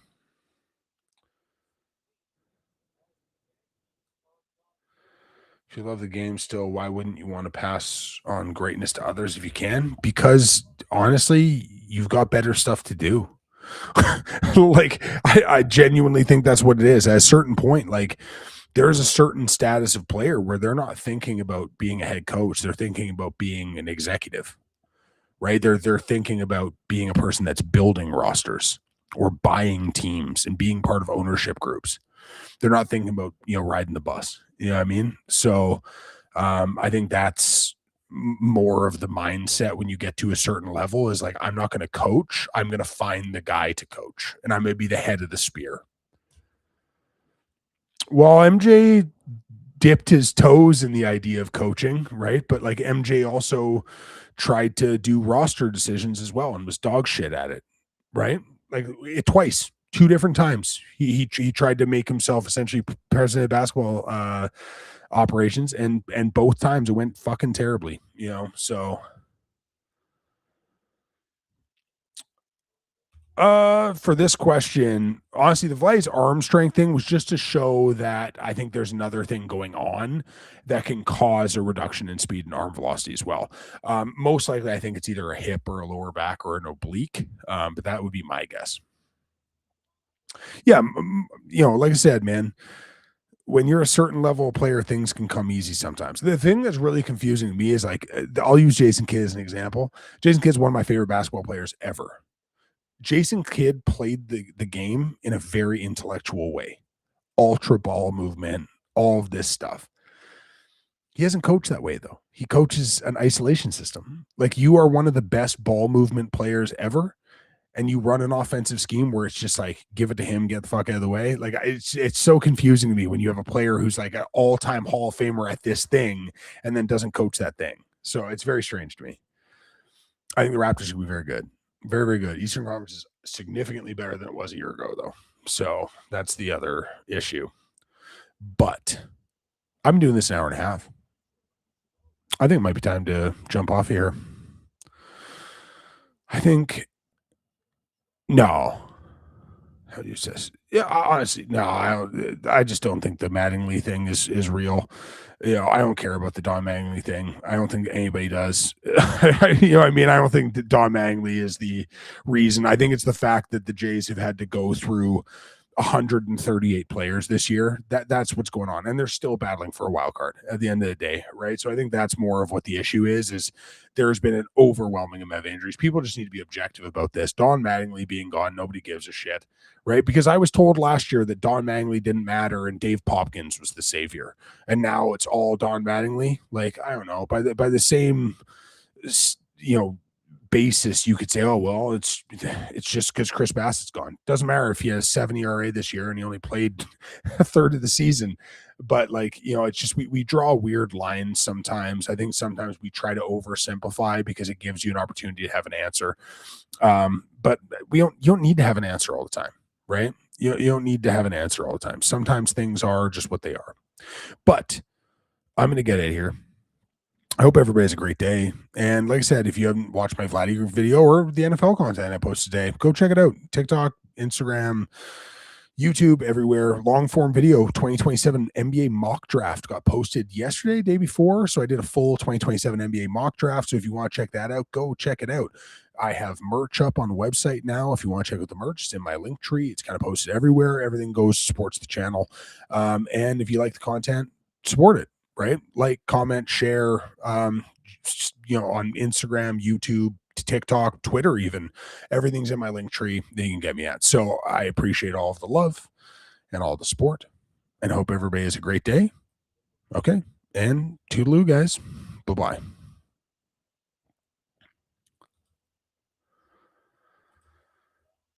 If you love the game still, why wouldn't you want to pass on greatness to others if you can? Because honestly, you've got better stuff to do. Like I genuinely think that's what it is. At a certain point, like there is a certain status of player where they're not thinking about being a head coach. They're thinking about being an executive, right? They're thinking about being a person that's building rosters or buying teams and being part of ownership groups. They're not thinking about riding the bus. You know what I mean? So I think that's more of the mindset when you get to a certain level is like, I'm not going to coach. I'm going to find the guy to coach, and I'm going to be the head of the spear. Well, MJ dipped his toes in the idea of coaching, right? But like MJ also tried to do roster decisions as well and was dog shit at it, right? Like twice, two different times. He tried to make himself essentially president of basketball operations, and both times it went fucking terribly, you know. So for this question, honestly, the Vlad's arm strength thing was just to show that I think there's another thing going on that can cause a reduction in speed and arm velocity as well. Most likely, I think it's either a hip or a lower back or an oblique, but that would be my guess. Yeah, you know, like I said, man, when you're a certain level of player, things can come easy sometimes. The thing that's really confusing to me is like, I'll use Jason Kidd as an example. Jason Kidd's one of my favorite basketball players ever. Jason Kidd played the game in a very intellectual way. Ultra ball movement, all of this stuff. He hasn't coached that way though. He coaches an isolation system. Like you are one of the best ball movement players ever, and you run an offensive scheme where it's just like give it to him, get the fuck out of the way. Like it's so confusing to me when you have a player who's like an all-time Hall of Famer at this thing and then doesn't coach that thing. So it's very strange to me. I think the Raptors will be very good. Very, very good. Eastern Conference is significantly better than it was a year ago, though. So that's the other issue. But I'm doing this an hour and a half. I think it might be time to jump off here. I think no. How do you say this? Yeah, honestly, no. I just don't think the Mattingly thing is real. You know, I don't care about the Don Mattingly thing. I don't think anybody does. You know what I mean? I don't think that Don Mattingly is the reason. I think it's the fact that the Jays have had to go through 138 players this year. That's what's going on, and they're still battling for a wild card at the end of the day, right? So I think that's more of what the issue is there's been an overwhelming amount of injuries. People just need to be objective about this. Don Mattingly being gone, nobody gives a shit, right? Because I was told last year that Don Mattingly didn't matter and Dave Popkins was the savior, and now it's all Don Mattingly. Like I don't know, by the same, you know, basis, you could say, oh well, it's just because Chris Bassett's gone. Doesn't matter if he has 7 ERA this year and he only played a third of the season. But like, you know, it's just we draw weird lines sometimes. I think sometimes we try to oversimplify because it gives you an opportunity to have an answer. But you don't need to have an answer all the time, right? You don't need to have an answer all the time. Sometimes things are just what they are. But I'm gonna get it here. I hope everybody has a great day. And like I said, if you haven't watched my Vladdy video or the NFL content I posted today, go check it out. TikTok, Instagram, YouTube, everywhere. Long form video, 2027 NBA mock draft got posted yesterday, day before. So I did a full 2027 NBA mock draft. So if you want to check that out, go check it out. I have merch up on the website now. If you want to check out the merch, it's in my link tree. It's kind of posted everywhere. Everything goes, supports the channel. And if you like the content, support it. Right? Like, comment, share, you know, on Instagram, YouTube, TikTok, Twitter, even. Everything's in my link tree that you can get me at. So I appreciate all of the love and all the support, and hope everybody has a great day. Okay. And toodaloo, guys. Bye-bye.